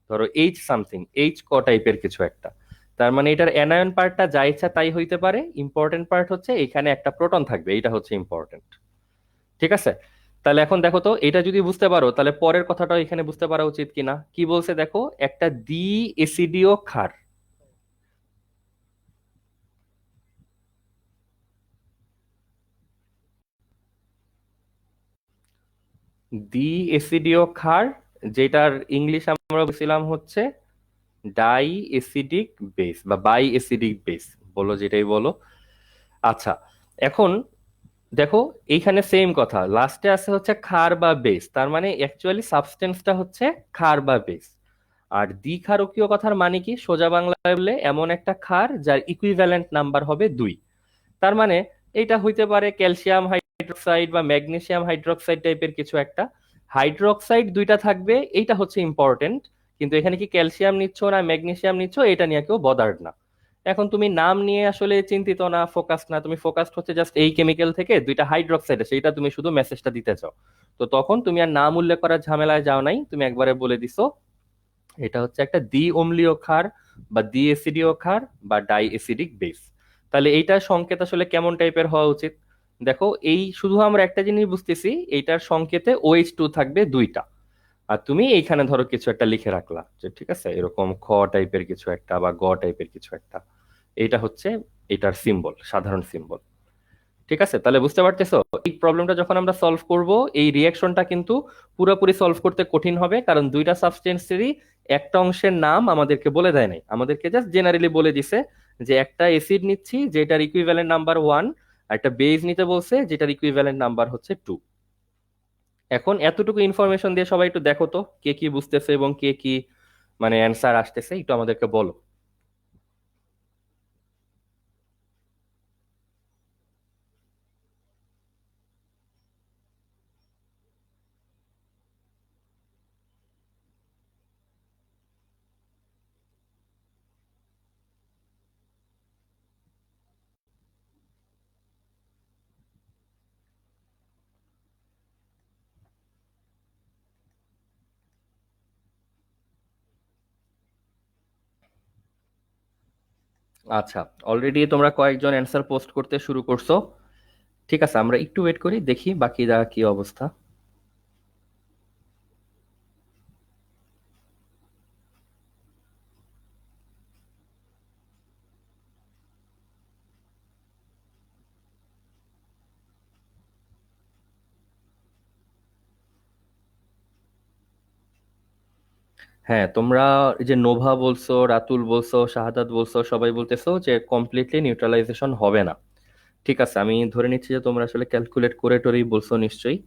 ধরো এইচ সামথিং, এইচ ক টাইপের কিছু একটা। তার মানে এটার অ্যানায়ন পার্টটা যা ইচ্ছা তাই হইতে পারে, ইম্পর্টেন্ট পার্ট হচ্ছে এখানে একটা প্রোটন থাকবে, এটা হচ্ছে ইম্পর্টেন্ট। ঠিক আছে, তাহলে এখন দেখো তো এটা যদি বুঝতে পারো তাহলে পরের কথাটাও এখানে বুঝতে পারা উচিত কিনা। কি বলছে দেখো, একটা দ্বি এসিডীয় ক্ষার, দ্বি এসিডীয় ক্ষার, যেটার ইংলিশ আমরা বলছিলাম হচ্ছে ডাই এসিডিক বেস বা বাই এসিডিক বেস, বলো যেটাই বলো। আচ্ছা, এখন দেখো এইখানে সেম কথা, লাস্টে আছে হচ্ছে ক্ষার বা বেস, তার মানে অ্যাকচুয়ালি সাবস্টেন্সটা হচ্ছে ক্ষার বা বেস। আর দ্বিক্ষারকীয় কথার মানে কি, সোজা বাংলায় বললে এমন একটা ক্ষার যার ইকুইভ্যালেন্ট নাম্বার হবে 2। তার মানে এটা হইতে পারে ক্যালসিয়াম হাইড্রোক্সাইড বা ম্যাগনেসিয়াম হাইড্রোক্সাইড টাইপের কিছু একটা। হাইড্রোক্সাইড দুইটা থাকবে, এইটা হচ্ছে ইম্পর্টেন্ট। কিন্তু এখানে কি ক্যালসিয়াম নিচ্ছ না ম্যাগনেসিয়াম নিচ্ছ এটা নিয়ে কেউ বদার্ড না। এখন তুমি নাম নিয়ে আসলে চিন্তিত না, ফোকাস না, তুমি ফোকাসড হচ্ছে জাস্ট এই কেমিক্যাল থেকে দুইটা হাইড্রোক্সাইড আছে, এটা তুমি শুধু মেসেজটা দিতে চাও। তো তখন তুমি আর নাম উল্লেখ করার ঝামেলায় যাও নাই, তুমি একবারে বলে দিছো এটা হচ্ছে একটা দ্বি অম্লীয় ক্ষার বা দ্বি এসিডীয় ক্ষার বা ডাই এসিডিক বেস। তাহলে এইটার সংকেত আসলে কেমন টাইপের হওয়া উচিত? দেখো এই শুধু আমরা একটা জিনিস বুঝতেছি, এইটার সংকেতে OH2 থাকবে দুইটা। আর তুমি এইখানে ধরো কিছু একটা লিখে রাখলা যে ঠিক আছে এরকম খ টাইপের কিছু একটা বা গ টাইপের কিছু একটা, এইটা হচ্ছে এটার সিম্বল, সাধারণ সিম্বল। ঠিক আছে, তাহলে বুঝতে পারতেছো এই প্রবলেমটা যখন আমরা সলভ করব, এই রিঅ্যাকশনটা কিন্তু পুরোপুরি সলভ করতে কঠিন হবে, কারণ দুইটা সাবস্টেন্সেরই একটা অংশের নাম আমাদেরকে বলে দেয় নাই, আমাদেরকে জাস্ট জেনারেলি বলে দিছে যে একটা অ্যাসিড নিচ্ছি যেটার ইকুইভ্যালেন্ট নাম্বার 1, আর একটা বেজ নিতে বলছে যেটার ইকুইভ্যালেন্ট নাম্বার হচ্ছে 2। এখন এতটুকু ইনফরমেশন দিয়ে সবাই একটু দেখো তো কে কি বুঝতেছে এবং কে কি মানে অ্যান্সার আসতেছে, একটু আমাদেরকে বলো। আচ্ছা, অলরেডি তোমরা কয়েকজন অ্যান্সার পোস্ট করতে শুরু করছো। ঠিক আছে, আমরা একটু ওয়েট করি, দেখি বাকিরা কি অবস্থা। হ্যাঁ, তোমরা এই যে নোভা বলছো, রাতুল বলছো, শাহাদাত বলছো, সবাই বলতেছো যে কমপ্লিটলি নিউট্রালাইজেশন হবে না। ঠিক আছে, আমি ধরে নিচ্ছি যে তোমরা আসলে ক্যালকুলেট করে টরেই বলছো নিশ্চয়ই।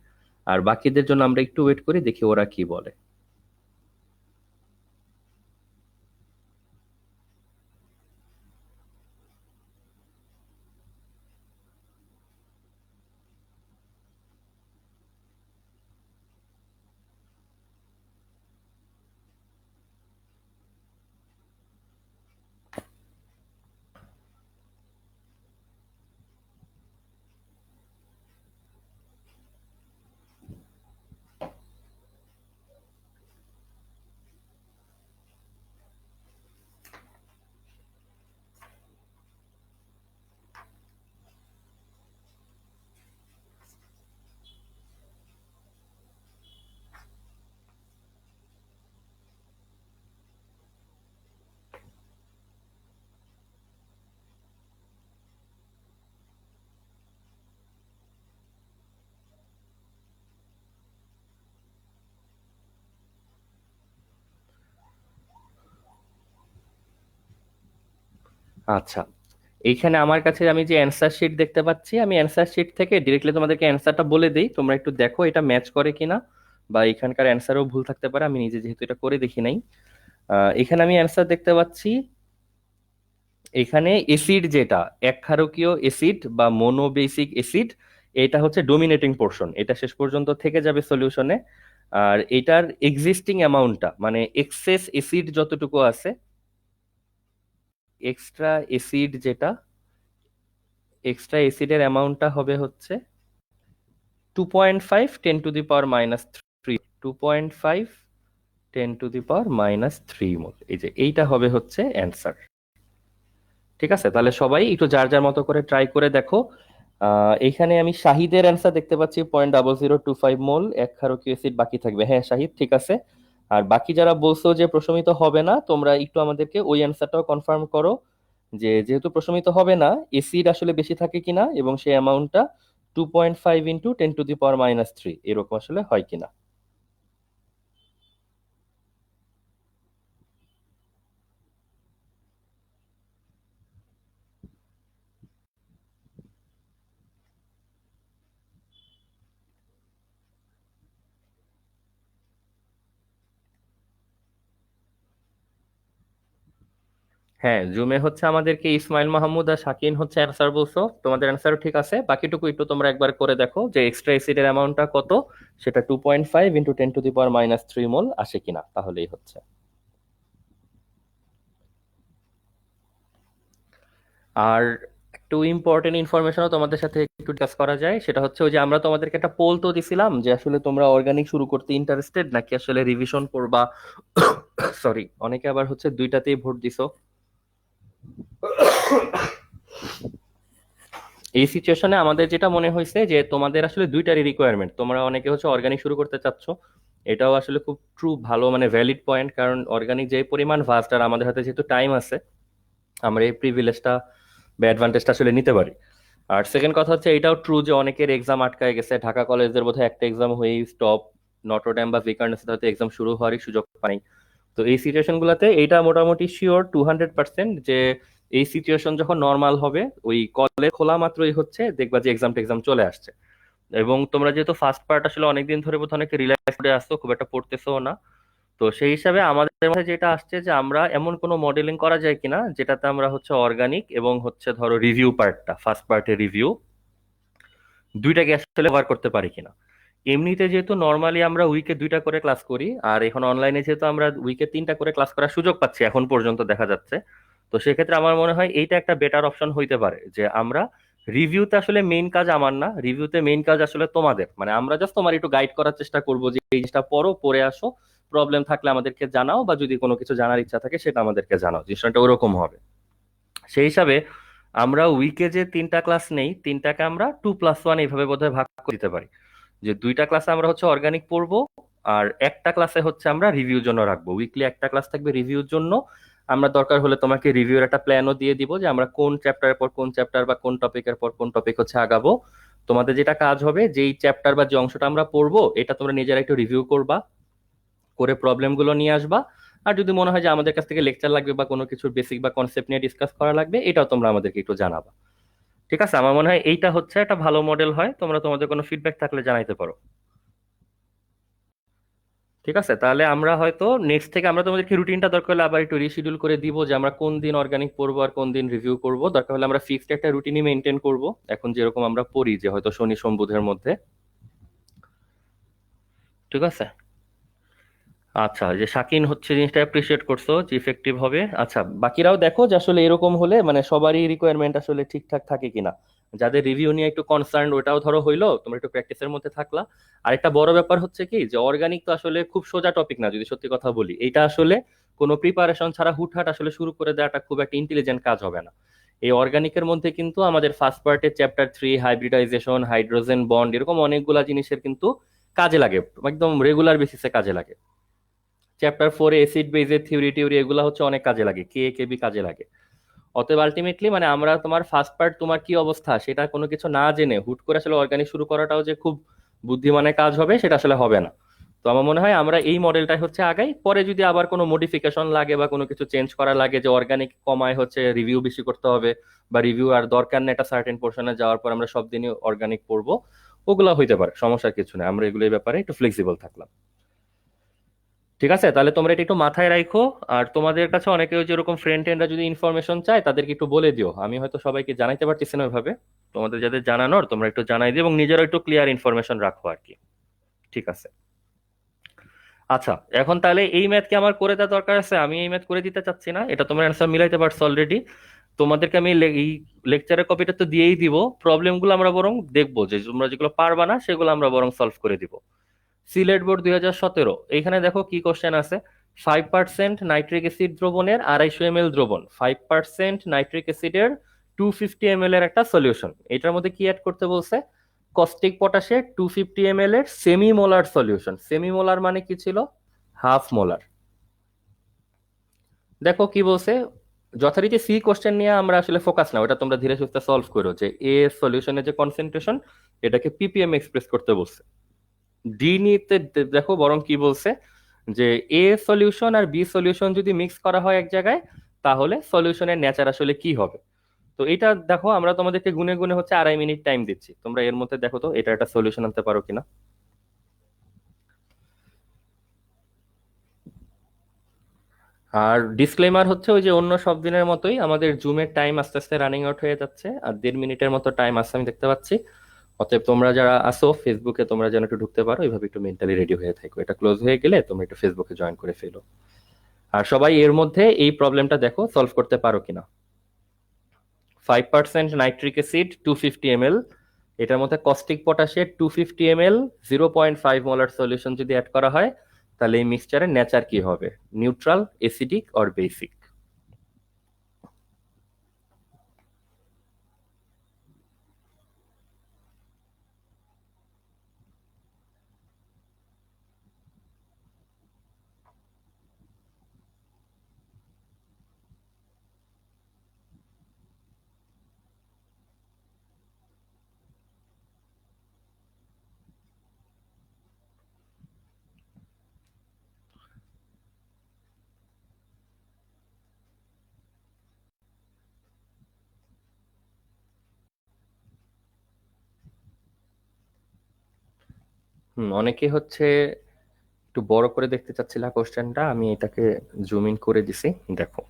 আর বাকিদের জন্য আমরা একটু ওয়েট করি, দেখি ওরা কি বলে। আচ্ছা, এইখানে আমার কাছে আমি যে অ্যান্সার শিট দেখতে পাচ্ছি, আমি অ্যান্সার শিট থেকে ডিরেক্টলি তোমাদেরকে অ্যান্সারটা বলে দিই, তোমরা একটু দেখো এটা ম্যাচ করে কিনা, বা এখানকার অ্যান্সারও ভুল থাকতে পারে, আমি নিজে যেহেতু এটা করে দেখি নাই। এখানে আমি অ্যান্সার দেখতে পাচ্ছি, এখানে এসিড যেটা একক্ষারকীয় এসিড বা মোনোবেসিক এসিড, এটা হচ্ছে ডোমিনেটিং পোর্শন, এটা শেষ পর্যন্ত থেকে যাবে সলিউশনে। আর এটার এক্সিস্টিং অ্যামাউন্টটা মানে এক্সেস এসিড যতটুকু আছে, এক্সট্রা এসিড যেটা, এক্সট্রা এসিডের অ্যামাউন্টটা হবে হচ্ছে 2.5 10 to the power minus 3, 2.5 10 to the power minus 3 মোল। এই যে এইটা হবে হচ্ছে অ্যান্সার। ঠিক আছে, তাহলে সবাই একটু যার যার মতো করে ট্রাই করে দেখো। এইখানে আমি শাহিদের অ্যান্সার দেখতে পাচ্ছি 0.0025 মোল, এক ক্ষারকীয় অ্যাসিড বাকি থাকবে। হ্যাঁ শাহিদ, ঠিক আছে। আর বাকি যারা বলছো যে প্রশমিত হবে না, তোমরা একটু আমাদেরকে ওই অ্যান্সারটাও কনফার্ম করো যে যেহেতু প্রশমিত হবে না, এসিড আসলে বেশি থাকে কিনা এবং সেই অ্যামাউন্টটা 2.5 into 10 to the power minus 3 এরকম আসলে হয় কিনা। হ্যাঁ, জুমে হচ্ছে আমাদেরকে ইসমাইল মাহমুদ আর শাকিন হচ্ছে অ্যান্সার বলছো, তোমাদের অ্যান্সারও ঠিক আছে। বাকিটুকু একটু তোমরা একবার করে দেখো যে এক্সট্রা অ্যাসিডের অ্যামাউন্টটা কত, সেটা 2.5 into 10 to the power minus 3 মোল আসে কিনা, তাহলেই হচ্ছে। আর একটু ইম্পর্টেন্ট ইনফরমেশনও তোমাদের সাথে একটু ডিসকাস করা যায়, সেটা হচ্ছে ওই যে আমরা তোমাদেরকে একটা পোল তো দিছিলাম যে আসলে তোমরা অর্গানিক শুরু করতে ইন্টারেস্টেড নাকি আসলে রিভিশন করবা। সরি, অনেকে আবার হচ্ছে দুইটাতেই ভোট দিছো। এই সিচুয়েশনে আমাদের যেটা মনে হয়েছে যে তোমাদের আসলে দুইটারই রিকোয়ারমেন্ট, তোমরা অনেকে হচ্ছে অর্গানিক শুরু করতে চাচ্ছ, এটাও আসলে খুব ট্রু, ভালো মানে ভ্যালিড পয়েন্ট, কারণ অর্গানিক যে পরিমাণ ভাস্ট আর আমাদের হাতে যেহেতু টাইম আছে, আমরা এই প্রিভিলেজটা বা অ্যাডভান্টেজটা আসলে নিতে পারি। আর সেকেন্ড কথা হচ্ছে এটাও ট্রু যে অনেকের এক্সাম আটকায় গেছে, ঢাকা কলেজের বোধহয় একটা এক্সাম হয়েই স্টপ, নটরডেম বা ভিকার্নাসে হয়তো এক্সাম শুরু হওয়ারই সুযোগ পাই। তো এই সিচুয়েশন গুলাতে এইটা মোটামুটি শিওর 200% যে এই সিচুয়েশন যখন নর্মাল হবে, ওই কলেজ খোলা মাত্রই হচ্ছে দেখবা যে এক্সাম টেক্সাম চলে আসছে। এবং তোমরা যেহেতু ফার্স্ট পার্ট আসলে অনেকদিন ধরে বোধহয় অনেকে রিল্যাক্স করে আসছো, খুব একটা পড়তেছো না, তো সেই হিসাবে আমাদের মধ্যে যেটা আসছে যে আমরা এমন কোনো মডেলিং করা যায় কিনা যেটাতে আমরা হচ্ছে অর্গানিক এবং হচ্ছে ধরো রিভিউ পার্টটা, ফার্স্ট পার্টের রিভিউ, দুইটাকে আসলে কভার করতে পারি কিনা। এমনিতে যেহেতু নর্মালি আমরা উইকে 2টা করে ক্লাস করি, আর এখন অনলাইনে যেহেতু আমরা উইকে 3টা করে ক্লাস করার সুযোগ পাচ্ছি এখন পর্যন্ত দেখা যাচ্ছে, তো সেক্ষেত্রে আমার মনে হয় এইটা একটা বেটার অপশন হইতে পারে যে আমরা রিভিউতে, আসলে মেইন কাজ আমার না, রিভিউতে মেইন কাজ আসলে তোমাদের, মানে আমরা জাস্ট তোমার একটু গাইড করার চেষ্টা করবো যে এই জিনিসটা পড়ো, পড়ে আসো, প্রবলেম থাকলে আমাদেরকে জানাও, বা যদি কোনো কিছু জানার ইচ্ছা থাকে সেটা আমাদেরকে জানাও, জিনিসটা ওরকম হবে। সেই হিসাবে আমরা উইকে যে 3টা ক্লাস নেই, 3টাকে আমরা 2+1 এইভাবে বোধহয় ভাগ করে দিতে পারি, যে 2টা ক্লাসে আমরা হচ্ছে অর্গানিক পড়বো, আর একটা ক্লাসে হচ্ছে আমরা রিভিউর জন্য রাখবো, উইকলি একটা ক্লাস থাকবে রিভিউর জন্য। আমরা দরকার হলে তোমাকে রিভিউর একটা প্ল্যানও দিয়ে দিব যে আমরা কোন চ্যাপ্টারের পর কোন চ্যাপ্টার বা কোন টপিকের পর কোন টপিক হচ্ছে আগাবো। তোমাদের যেটা কাজ হবে, যেই চ্যাপ্টার বা যে অংশটা আমরা পড়বো এটা তোমরা নিজেরা একটু রিভিউ করবা, করে প্রবলেম গুলো নিয়ে আসবা। আর যদি মনে হয় যে আমাদের কাছ থেকে লেকচার লাগবে বা কোনো কিছুর বেসিক বা কনসেপ্ট নিয়ে ডিসকাস করা লাগবে, এটাও তোমরা আমাদেরকে একটু জানাবা। ঠিক আছে, আমার মনে হয় এইটা হচ্ছে একটা ভালো মডেল হয়, তোমরা তোমাদের কোনো ফিডব্যাক থাকলে জানাইতে পারো। ঠিক আছে, তাহলে আমরা হয়তো নেক্সট থেকে আমরা তোমাদেরকে রুটিনটা দরকার হলে আবার একটু রিশিডিউল করে দিব যে আমরা কোন দিন অর্গানিক পড়বো আর কোন দিন রিভিউ করব, দরকার হলে আমরা ফিক্সড একটা রুটিনই মেনটেন করব, এখন যেরকম আমরা পড়ি যে হয়তো শনি সোম বুধের মধ্যে। ঠিক আছে। আচ্ছা, যে শাকিন হচ্ছে জিনিসটা অ্যাপ্রিসিয়েট করছো যে ইফেক্টিভ হবে। আচ্ছা, বাকিরাও দেখো যে আসলে এরকম হলে মানে সবারই রিকোয়ারমেন্ট আসলে ঠিকঠাক থাকে কিনা, যাদের রিভিউ নিয়ে একটু কনসার্ন ওটাও ধরো হইলো, তোমরা একটু প্র্যাকটিসের মধ্যে থাকলা। আর একটা বড় ব্যাপার হচ্ছে কি যে অর্গানিক তো আসলে খুব সোজা টপিক না, যদি সত্যি কথা বলি, এটা আসলে কোনো প্রিপারেশন ছাড়া হুটহাট আসলে শুরু করে দেওয়াটা খুব একটা ইন্টেলিজেন্ট কাজ হবে না। এই অর্গানিকের মধ্যে কিন্তু আমাদের ফার্স্ট পার্টের চ্যাপ্টার 3 হাইব্রিডাইজেশন, হাইড্রোজেন বন্ড, এরকম অনেকগুলা জিনিসের কিন্তু কাজে লাগে, একদম রেগুলার বেসিসে কাজে লাগে। চ্যাপ্টার 4 এসিড বেজের থিওরি টিওরি এগুলো হচ্ছে অনেক কাজে লাগে, কেবি কাজে লাগে। অতএব আলটিমেটলি মানে আমরা তোমার ফার্স্ট পার্ট তোমার কি অবস্থা সেটা কোনো কিছু না জেনে হুট করে আসলে অর্গানিক শুরু করাটাও যে খুব বুদ্ধিমানের কাজ হবে সেটা আসলে হবে না। তো আমার মনে হয় আমরা এই মডেলটাই হচ্ছে আগাই, পরে যদি আবার কোনো মডিফিকেশন লাগে বা কোনো কিছু চেঞ্জ করা লাগে যে অর্গানিক কমায় হচ্ছে রিভিউ বেশি করতে হবে, বা রিভিউ আর দরকার নেই একটা সার্টেন পোর্শনে যাওয়ার পর আমরা সব দিনই অর্গানিক পড়বো, ওগুলো হইতে পারে, সমস্যার কিছু নেই, আমরা এগুলো এই ব্যাপারে একটু ফ্লেক্সিবল থাকলাম। ঠিক আছে, তাহলে তোমরা এটা একটু মাথায় রাখো। আর তোমাদের কাছে অনেকে ওই যেরকম ফ্রেন্ড ট্রেন্ডরা যদি ইনফরমেশন চায় তাদেরকে একটু বলে দিও, আমি হয়তো সবাইকে জানাইতে পারতেছি না ওইভাবে, তোমাদের যাদের জানানোর তোমরা একটু জানাই দিও এবং নিজেরা একটু ক্লিয়ার ইনফরমেশন রাখো আর কি। ঠিক আছে। আচ্ছা, এখন তাহলে এই ম্যাথ কি আমার করে দেওয়া দরকার আছে? আমি এই ম্যাথ করে দিতে চাচ্ছি না, এটা তোমরা অ্যান্সার মিলাইতে পারছো অলরেডি। তোমাদেরকে আমি এই লেকচারের কপিটা তো দিয়েই দিব, প্রবলেমগুলো আমরা বরং দেখবো, যে তোমরা যেগুলো পারবা না সেগুলো আমরা বরং সলভ করে দিব। সিলেট বোর্ড 2017, এইখানে দেখো কি কোশ্চেন আছে। 5% নাইট্রিক অ্যাসিড দ্রবণের 250 ml দ্রবণ, 5% নাইট্রিক অ্যাসিডের 250 ml এর একটা সলিউশন, এটার মধ্যে কি অ্যাড করতে বলছে? কস্টিক পটাশের 250 ml এর semi molar solution. Semi molar মানে কি ছিল? Half molar. দেখো কি বলছে, যথারীতি সি কোশ্চেন নিয়ে আমরা আসলে ফোকাস না, ওটা তোমরা ধীরে সুস্থে সলভ করো, যে এ সলিউশনের যে কনসেন্ট্রেশন এটাকে পিপিএম এক্সপ্রেস করতে বলছে। ডি নিতে দেখো বরং কি বলছে, যে এ সলিউশন আর বি সলিউশন যদি মিক্স করা হয় এক জায়গায়, তাহলে সলিউশনের নেচার আসলে কি হবে। তো এটা দেখো, আমরা তোমাদেরকে গুনে গুনে হচ্ছে 2.5 মিনিট টাইম দিচ্ছি, তোমরা এর মধ্যে দেখো তো এটা একটা সলিউশন আনতে পারো কিনা। আর ডিসক্লেমার হচ্ছে, ওই যে অন্য সব দিনের মতোই আমাদের জুমের টাইম আস্তে আস্তে রানিং আউট হয়ে যাচ্ছে, আর 1.5 মিনিটের মতো টাইম আছে আমি দেখতে পাচ্ছি। অতএব তোমরা যারা আসো ফেসবুকে, তোমরা যেন একটু ঢুকতে পারো, এইভাবে একটু মেন্টালি রেডি হয়ে থাকো, এটা ক্লোজ হয়ে গেলে তোমরা একটু ফেসবুকে জয়েন করে ফেলো। আর সবাই এর মধ্যে এই প্রবলেমটা দেখো সলভ করতে পারো কিনা। 5% নাইট্রিক অ্যাসিড 250 ml, এটার মধ্যে কস্টিক পটাশের 250 ml 0.5 মোলার সলিউশন যদি অ্যাড করা হয়, তাহলে এই মিক্সচারের নেচার কি হবে? Neutral, acidic or basic? অনেকে হচ্ছে একটু বড় করে দেখতে চাচ্ছিলা কোশ্চেনটা, আমি এটাকে জুম ইন করে দিছি, দেখো।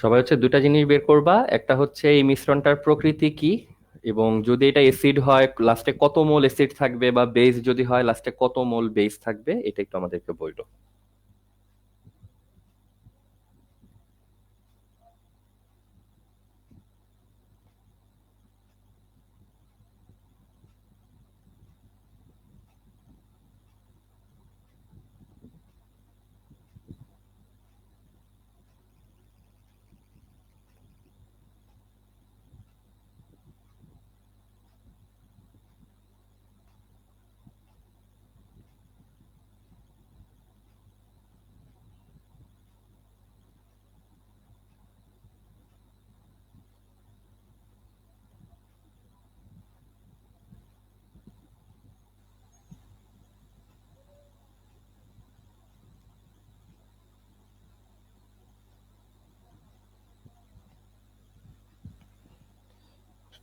সবাই হচ্ছে দুটা জিনিস বের করবা, একটা হচ্ছে এই মিশ্রণটার প্রকৃতি কি, এবং যদি এটা অ্যাসিড হয় লাস্টে কত মোল অ্যাসিড থাকবে, বা বেস যদি হয় লাস্টে কত মোল বেস থাকবে, এটা একটু আমাদেরকে বললো।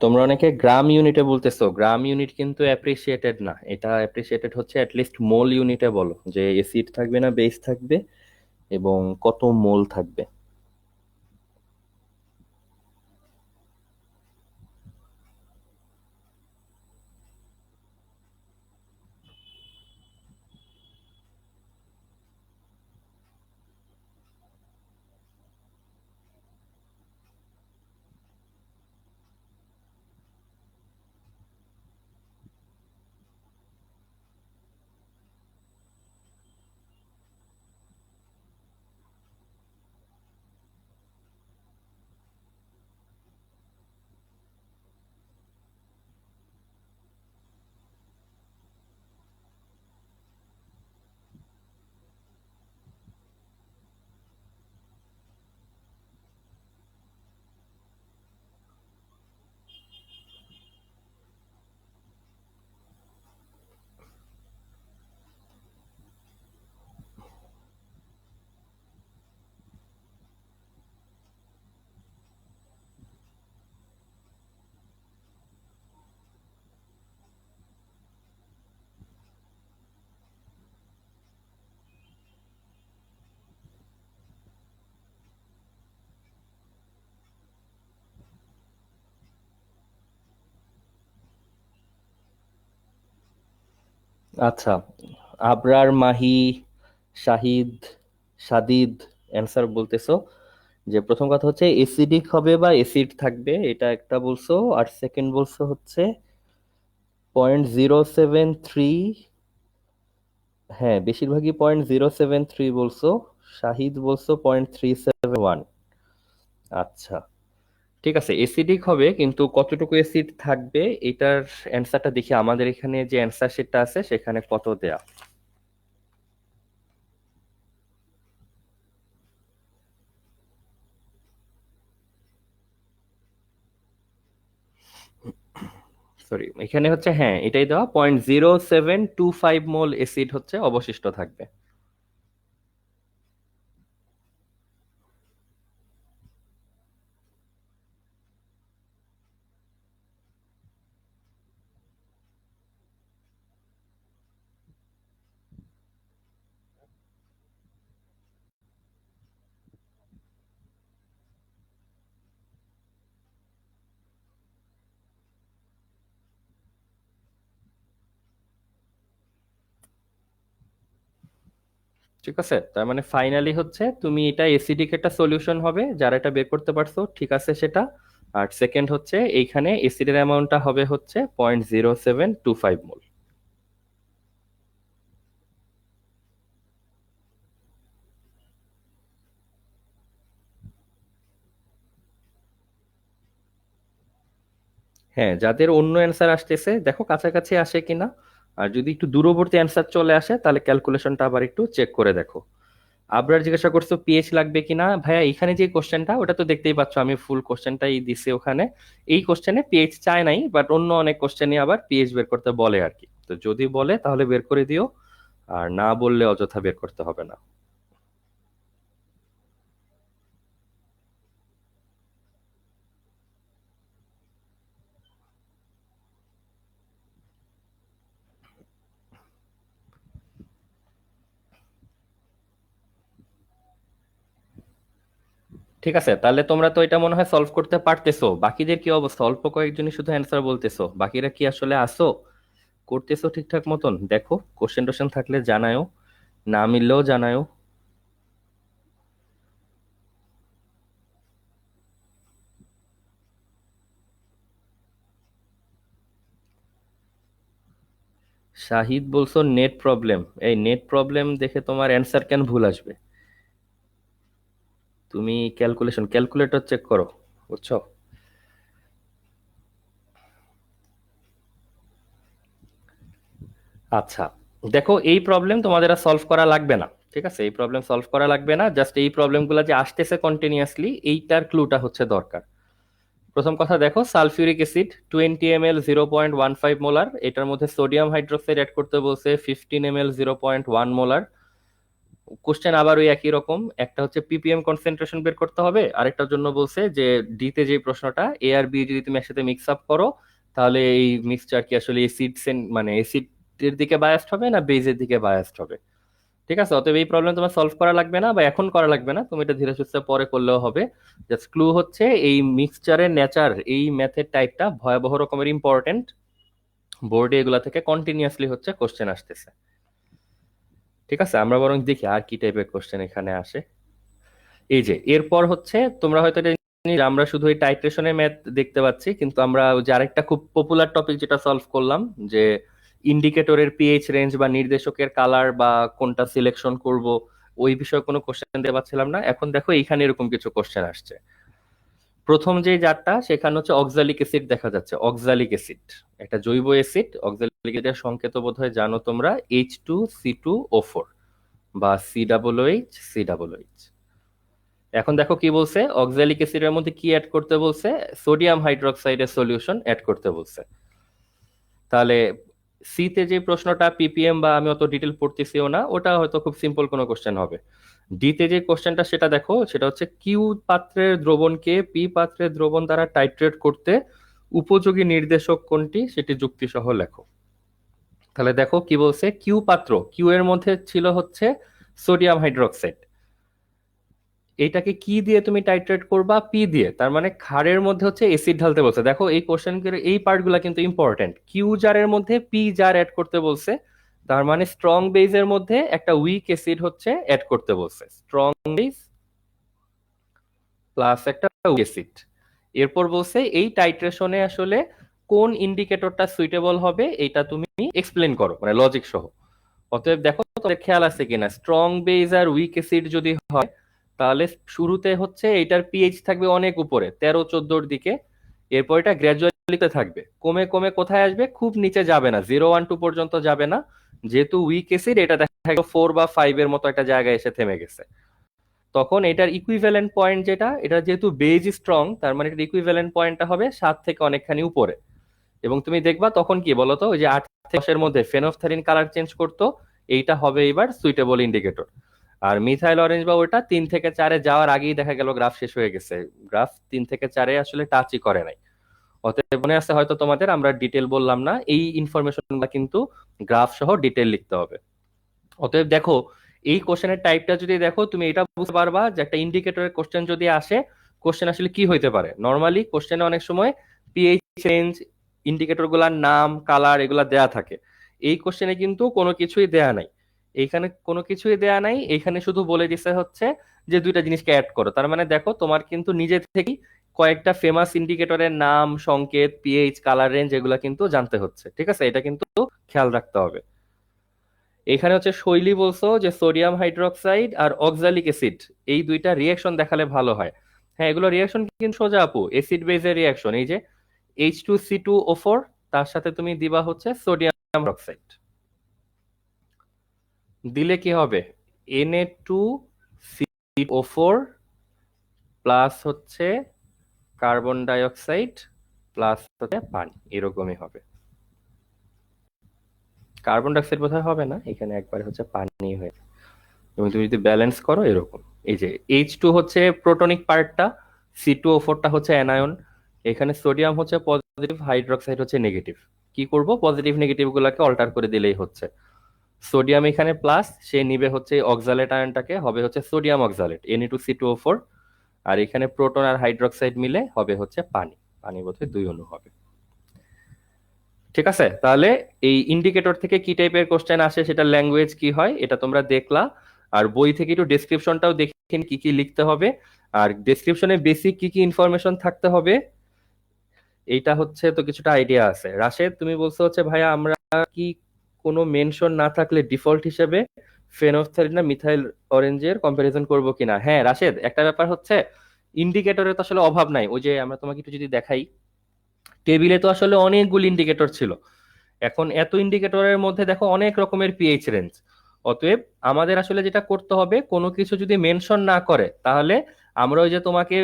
তোমরা অনেকে গ্রাম ইউনিটে বলতেছো, গ্রাম ইউনিট কিন্তু অ্যাপ্রিসিয়েটেড না, এটা অ্যাপ্রিসিয়েটেড হচ্ছে অ্যাটলিস্ট মোল ইউনিটে বলো, যে অ্যাসিড থাকবে না বেস থাকবে এবং কত মোল থাকবে। আচ্ছা, আবরার, মাহি, শাহিদ, সাদিদ অ্যান্সার বলতেছো। যে প্রথম কথা হচ্ছে এসিডিক হবে বা এসিড থাকবে, এটা একটা বলছো। আর সেকেন্ড বলছো হচ্ছে 0.073। হ্যাঁ, বেশিরভাগই 0.073 বলছো। শাহিদ বলছো 0.371। আচ্ছা, ঠিক আছে, এসিডিক হবে, কিন্তু কতটুকু অ্যাসিড থাকবে এটার অ্যান্সারটা দেখি আমাদের এখানে যে অ্যান্সার শিটটা আছে সেখানে কত দেয়া। সরি, এখানে হচ্ছে, হ্যাঁ এটাই দেওয়া, 0.0725 মোল অ্যাসিড হচ্ছে অবশিষ্ট থাকবে। ঠিক আছে, তার মানে ফাইনালি হচ্ছে তুমি এটা এসিডিক একটা সলিউশন হবে, যারা এটা বের করতে পারছো ঠিক আছে সেটা। আর সেকেন্ড হচ্ছে এইখানে এসিডের অ্যামাউন্টটা হবে হচ্ছে 0.0725 মোল। হ্যাঁ, যাদের অন্য অ্যান্সার আসতেছে দেখো কাছাকাছি আসে কিনা। আর যদি একটু দূরবর্তী অ্যান্সার চলে আসে তাহলে ক্যালকুলেশনটা আবার একটু চেক করে দেখো। আবরার জিজ্ঞাসা করছো পিএইচ লাগবে কিনা, ভাইয়া এখানে যে কোশ্চেনটা ওটা তো দেখতেই পাচ্ছ, আমি ফুল কোশ্চেনটাই দিছি ওখানে। এই কোশ্চেনে পিএইচ চায় নাই, বাট অন্য অনেক কোশ্চেনে আবার পিএইচ বের করতে বলে আর কি। তো যদি বলে তাহলে বের করে দিও, আর না বললে অযথা বের করতে হবে না। ঠিক আছে, তাহলে তোমরা তো এটা মনে হয় সলভ করতে পারতেছো। বাকিদের কি অবস্থা? অল্প কয়েকজনই শুধু অ্যান্সার বলতেছো, বাকিরা কি আসলে আসো করতেছো ঠিকঠাক মতন? দেখো কোশ্চেন টোশ্চেন থাকলে জানায়ও, না মিললেও জানায়ও। শাহিদ বলছো নেট প্রবলেম। এই নেট প্রবলেম দেখে তোমার অ্যান্সার কেন ভুল আসবে? তুমি ক্যালকুলেটর চেক করো, বুঝছো? আচ্ছা, দেখো এই প্রবলেম তোমাদের আর সলভ করা লাগবে না। ঠিক আছে, এই প্রবলেম সলভ করা লাগবে না, জাস্ট এই প্রবলেমগুলো যে আসতেছে কন্টিনিউয়াসলি এইটার ক্লুটা হচ্ছে দরকার। প্রথম কথা দেখো, সালফিউরিক অ্যাসিড 20 ml 0.15 মোলার, এটার মধ্যে সোডিয়াম হাইড্রোক্সাইড অ্যাড করতে বলছে 15 ml 0.1 মোলার। কোশ্চেন আবার ওই একই রকম, একটা হচ্ছে পিপিএম কনসেন্ট্রেশন বের করতে হবে, আরেকটার জন্য বলছে যে ডিতে যে প্রশ্নটা এ আর বি যদি তুমি একসাথে মিক্স আপ করো তাহলে এই মিক্সচার কি আসলে এসিড মানে এসিডের দিকে বায়াসড হবে না বেজের দিকে বায়াসড হবে। ঠিক আছে, অতএব এই প্রবলেম তোমার সলভ করা লাগবে না বা এখন করা লাগবে না, তুমি এটা ধীরে সুস্থে পরে করলেও হবে। জাস্ট ক্লু হচ্ছে এই মিক্সচারের নেচার, এই ম্যাথের টাইপটা ভয়াবহ রকমের ইম্পর্টেন্ট। বোর্ডে এগুলা থেকে কন্টিনিউয়াসলি হচ্ছে কোশ্চেন আসতেছে। ঠিক আছে, আমরা বরং দেখি আর কি টাইপের কোশ্চেন এখানে আসে। এই যে এরপর হচ্ছে তোমরা হয়তো এটা জানি যে আমরা শুধু এই টাইট্রেশনের ম্যাথ দেখতে পাচ্ছি, কিন্তু আমরা ওই যে আরেকটা খুব পপুলার টপিক যেটা সলভ করলাম, যে ইন্ডিকেটরের পিএইচ রেঞ্জ বা নির্দেশকের কালার বা কোনটা সিলেকশন করব, ওই বিষয়ে কোনো কোশ্চেন দিতে পারছিলাম না। এখন দেখো এইখানে এরকম কিছু কোশ্চেন আসছে। প্রথম যে জারটা সেখানে হচ্ছে অক্সালিক অ্যাসিড দেখা যাচ্ছে। অক্সালিক অ্যাসিড একটা জৈব অ্যাসিড, অক্সালিক অ্যাসিডের সংকেত বোধহয় জানো তোমরা, H2C2O4 বা COOH। এখন দেখো কি বলছে, অক্সালিক অ্যাসিডের মধ্যে কি অ্যাড করতে বলছে? সোডিয়াম হাইড্রোক্সাইডের সলিউশন অ্যাড করতে বলছে। তাহলে সি তে যে প্রশ্নটা পিপিএম বা আমি অত ডিটেল পড়তেছিও না, ওটা হয়তো খুব সিম্পল কোনো কোশ্চেন হবে। ডি তে যে কোশ্চেনটা সেটা দেখো, সেটা হচ্ছে কিউ পাত্রের দ্রবণকে পি পাত্রের দ্রবণ দ্বারা টাইট্রেট করতে উপযোগী নির্দেশক কোনটি সেটি যুক্তিসহ লেখো। তাহলে দেখো কি বলছে, কিউ পাত্র, কিউ এর মধ্যে ছিল হচ্ছে সোডিয়াম হাইড্রোক্সাইড, এটাকে কি দিয়ে তুমি টাইট্রেট করবা? পি দিয়ে। তার মানে ক্ষারের মধ্যে হচ্ছে এসিড ঢালতে বলছে। দেখো এই কোশ্চেন এই পার্টগুলো কিন্তু ইম্পর্টেন্ট। কিউ জারের মধ্যে পি জার অ্যাড করতে বলছে, তার মানে স্ট্রং বেজের মধ্যে একটা উইক অ্যাসিড হচ্ছে অ্যাড করতে বলছে, স্ট্রং বেজ প্লাস একটা উইক অ্যাসিড। এরপর বলছে এই টাইট্রেশনে আসলে কোন ইন্ডিকেটরটা সুইটেবল হবে এটা তুমি এক্সপ্লেন করো, মানে লজিক সহ। অতএব দেখো তোমাদের খেয়াল আছে কিনা, স্ট্রং বেজ আর উইক অ্যাসিড যদি হয় তাহলে শুরুতে হচ্ছে এটার পিএইচ থাকবে অনেক উপরে, 13-14 দিকে। এরপর এটা গ্র্যাজুয়ালিতে থাকবে, কমে কমে কোথায় আসবে, খুব নিচে যাবে না, 0-1-2 পর্যন্ত যাবে না। যেহেতু উইক অ্যাসিড, এটা দেখা গেল 4 বা 5 এর মতো একটা জায়গায় এসে থেমে গেছে। তখন এটার ইকুইভ্যালেন্ট পয়েন্ট যেটা, এটা যেহেতু বেজ স্ট্রং, তার মানে এটার ইকুইভ্যালেন্ট পয়েন্টটা হবে 7 থেকে অনেকখানি উপরে। এবং তুমি দেখবা তখন কি বলতো, ওই যে 8 থেকে 10 এর মধ্যে ফেনফথ্যালিন কালার চেঞ্জ করতো, এইটা হবে এবার সুইটেবল ইন্ডিকেটর। আর মিথাইল অরেঞ্জ বা ওটা 3 থেকে 4-এ যাওয়ার আগেই দেখা গেল গ্রাফ শেষ হয়ে গেছে, গ্রাফ 3 থেকে 4-এ আসলে টাচই করে নাই। অতএব মনে আছে হয়তো তোমাদের, আমরা ডিটেল বললাম না, এই ইনফরমেশনগুলো কিন্তু গ্রাফ সহ ডিটেল লিখতে হবে। অতএব দেখো, এই কোশ্চেনের টাইপটা যদি দেখো, তুমি এটা বুঝতে পারবা যে একটা ইন্ডিকেটরের কোশ্চেন যদি আসে, কোশ্চেন আসলে কি হইতে পারে। নর্মালি কোশ্চেনে অনেক সময় পিএইচ চেঞ্জ, ইন্ডিকেটর গুলার নাম, কালার এগুলা দেয়া থাকে। এই কোশ্চেনে কিন্তু কোনো কিছুই দেয়া নাই, এইখানে কোনো কিছুই দেয়া নাই, এইখানে শুধু বলে দিছে হচ্ছে যে দুইটা জিনিসকে অ্যাড করো। তার মানে দেখো তোমার কিন্তু নিজে থেকেই কয়েকটা ফেমাস ইন্ডিকেটরের নাম, সংকেত, পিএইচ, কালার রেঞ্জ এগুলা কিন্তু জানতে হচ্ছে। ঠিক আছে, এটা কিন্তু খেয়াল রাখতে হবে। এখানে হচ্ছে শৈলী বলছো যে সোডিয়াম হাইড্রোক্সাইড আর অক্সালিক অ্যাসিড এই দুইটা রিয়াকশন দেখালে ভালো হয়। হ্যাঁ, এগুলো রিয়াকশন কিন্তু সোজা আপু, অ্যাসিড বেজের রিয়াকশন। এই যে H2C2O4, তার সাথে তুমি দিবা হচ্ছে সোডিয়াম হাইড্রোক্সাইড, দিলে কি হবে, Na2CO4 প্লাস হচ্ছে কার্বন ডাইঅক্সাইড প্লাস হচ্ছে পানি, এরকমই হবে। কার্বন ডাইঅক্সাইড বোধহয় হবে না, এখানে একবারে হচ্ছে পানি হয়ে, এবং তুমি যদি ব্যালেন্স করো এরকম। এই যে H2 হচ্ছে প্রোটনিক পার্টটা, C2O4টা হচ্ছে অ্যানায়ন, এখানে সোডিয়াম হচ্ছে পজিটিভ, হাইড্রোক্সাইড হচ্ছে নেগেটিভ। কি করব, পজিটিভ নেগেটিভ গুলাকে অল্টার করে দিলেই হচ্ছে। সোডিয়াম এখানে প্লাস, সে নিবে হচ্ছে অক্সালেট আয়নটাকে, হবে হচ্ছে সোডিয়াম অক্সালেট Na2C2O4। আর এখানে প্রোটন আর হাইড্রোক্সাইড মিলে হবে হচ্ছে পানি, পানি বোধহয় 2 অণু হবে। ঠিক আছে, তাহলে এই ইন্ডিকেটর থেকে কি টাইপের কোশ্চেন আসে, সেটা ল্যাঙ্গুয়েজ কি হয় এটা তোমরা দেখলা। আর বই থেকে একটু ডেসক্রিপশনটাও দেখেন কি কি লিখতে হবে, আর ডেসক্রিপশনে বেসিক কি কি ইনফরমেশন থাকতে হবে, এইটা হচ্ছে তো কিছুটা আইডিয়া আছে। রাশেদ তুমি বলছো হচ্ছে ভাইয়া আমরা কি কোনো মেনশন না থাকলে ডিফল্ট হিসেবে ফেনফথ্যালিন আর মিথাইল অরেঞ্জের কম্পারিজন করব কিনা। হ্যাঁ রাশেদ, একটা ব্যাপার হচ্ছে ইন্ডিকেটরের তো আসলে অভাব নাই। ওই যে আমরা তোমাকে একটু যদি দেখাই, টেবিলে তো আসলে অনেকগুলো ইন্ডিকেটর ছিল। এখন এত ইন্ডিকেটরের মধ্যে দেখো অনেক রকমের পিএইচ রেঞ্জ। অতএব আমাদের আসলে যেটা করতে হবে, কোনো কিছু যদি মেনশন না করে তাহলে আমরা ওই যে তোমাকে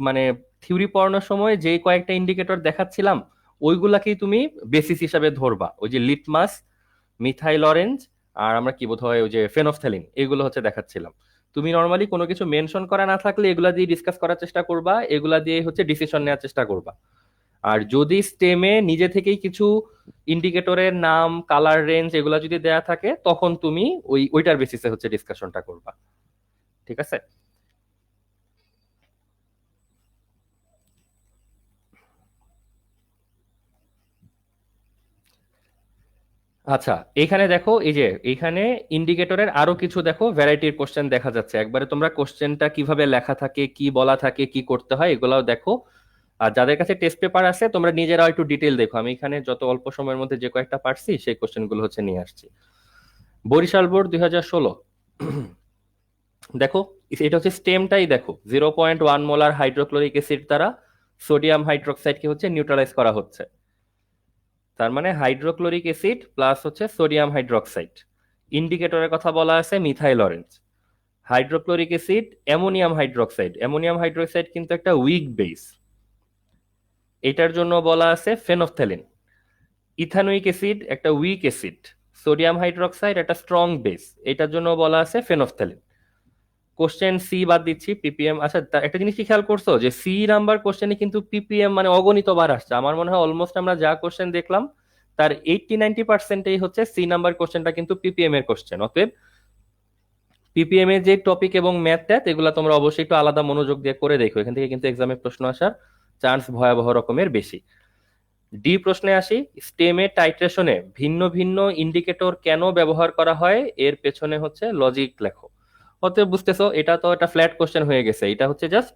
মানে থিওরি পড়ানোর সময় যে কয়েকটা ইন্ডিকেটর দেখাচ্ছিলাম, ওইগুলাকেই তুমি বেসিস হিসাবে ধরবা। ওই যে লিটমাস, মিথাইল অরেঞ্জ, আর আমরা কি বোধ হয় ওই যে ফেনফথ্যালিন, এগুলো হচ্ছে দেখাচ্ছিলাম। তুমি নর্মালি কোনো কিছু মেনশন করা না থাকলে এগুলা দিয়ে ডিসকাস করার চেষ্টা করবা, এগুলা দিয়ে হচ্ছে ডিসিশন নেওয়ার চেষ্টা করবা। আর যদি স্টেমে নিজে থেকেই কিছু ইন্ডিকেটরের নাম, কালার রেঞ্জ এগুলা যদি দেয়া থাকে, তখন তুমি ওইটার বেসিসে হচ্ছে ডিসকাশনটা করবা। ঠিক আছে, আচ্ছা এখানে দেখো, এই যে এখানে ইন্ডিকেটরের আরো কিছু দেখো ভ্যারাইটির কোশ্চেন দেখা যাচ্ছে। একবারে তোমরা কোশ্চেনটা কিভাবে লেখা থাকে, কি বলা থাকে, কি করতে হয়, এগুলাও দেখো। আর যাদের কাছে টেস্ট পেপার আছে তোমরা নিজেরাও একটু ডিটেল দেখো। আমি এখানে যত অল্প সময়ের মধ্যে যে কয়েকটা পারছি সেই কোশ্চেনগুলো হচ্ছে নিয়ে আসছি। বরিশাল বোর্ড 2016, দেখো এটা হচ্ছে স্টেমটাই দেখো, 0.1 মোলার হাইড্রোক্লোরিক অ্যাসিড দ্বারা সোডিয়াম হাইড্রোক্সাইডকে হচ্ছে নিউট্রালাইজ করা হচ্ছে। তার মানে হাইড্রোক্লোরিক অ্যাসিড প্লাস হচ্ছে সোডিয়াম হাইড্রোক্সাইড। ইন্ডিকেটরের কথা বলা আছে methyl orange. Hydrochloric acid ammonium hydroxide, ammonium hydroxide কিন্তু একটা উইক বেস, এটার জন্য বলা আছে ফেনফথ্যালিন। ইথানোয়িক অ্যাসিড একটা উইক অ্যাসিড, সোডিয়াম হাইড্রোক্সাইড একটা স্ট্রং বেস, এটার জন্য বলা আছে ফেনফথ্যালিন। কোশ্চেন সি বাদ দিচ্ছি, পিপিএম। আচ্ছা একটা জিনিস কি খেয়াল করছো যে সি নাম্বার কোশ্চেনে কিন্তু পিপিএম মানে অগণিত বার আসছে। আমার মনে হয় অলমোস্ট আমরা যা কোশ্চেন দেখলাম তার 80-90%ই হচ্ছে সি নাম্বার কোশ্চেনটা কিন্তু পিপিএম এর কোশ্চেন। অতএব পিপিএম এর যে টপিক এবং ম্যাথ ট্যাথ এগুলো তোমরা অবশ্যই একটু আলাদা মনোযোগ দিয়ে করে দেখো, এখান থেকে কিন্তু এক্সামে প্রশ্ন আসার চান্স ভয়াবহ রকমের বেশি। ডি প্রশ্নে আসি, স্টেমে টাইট্রেশনে ভিন্ন ভিন্ন ইন্ডিকেটর কেন ব্যবহার করা হয়, এর পেছনে হচ্ছে লজিক লেখো। অতএব বুঝতেছো এটা তো একটা ফ্ল্যাট কোশ্চেন হয়ে গেছে, এটা হচ্ছে জাস্ট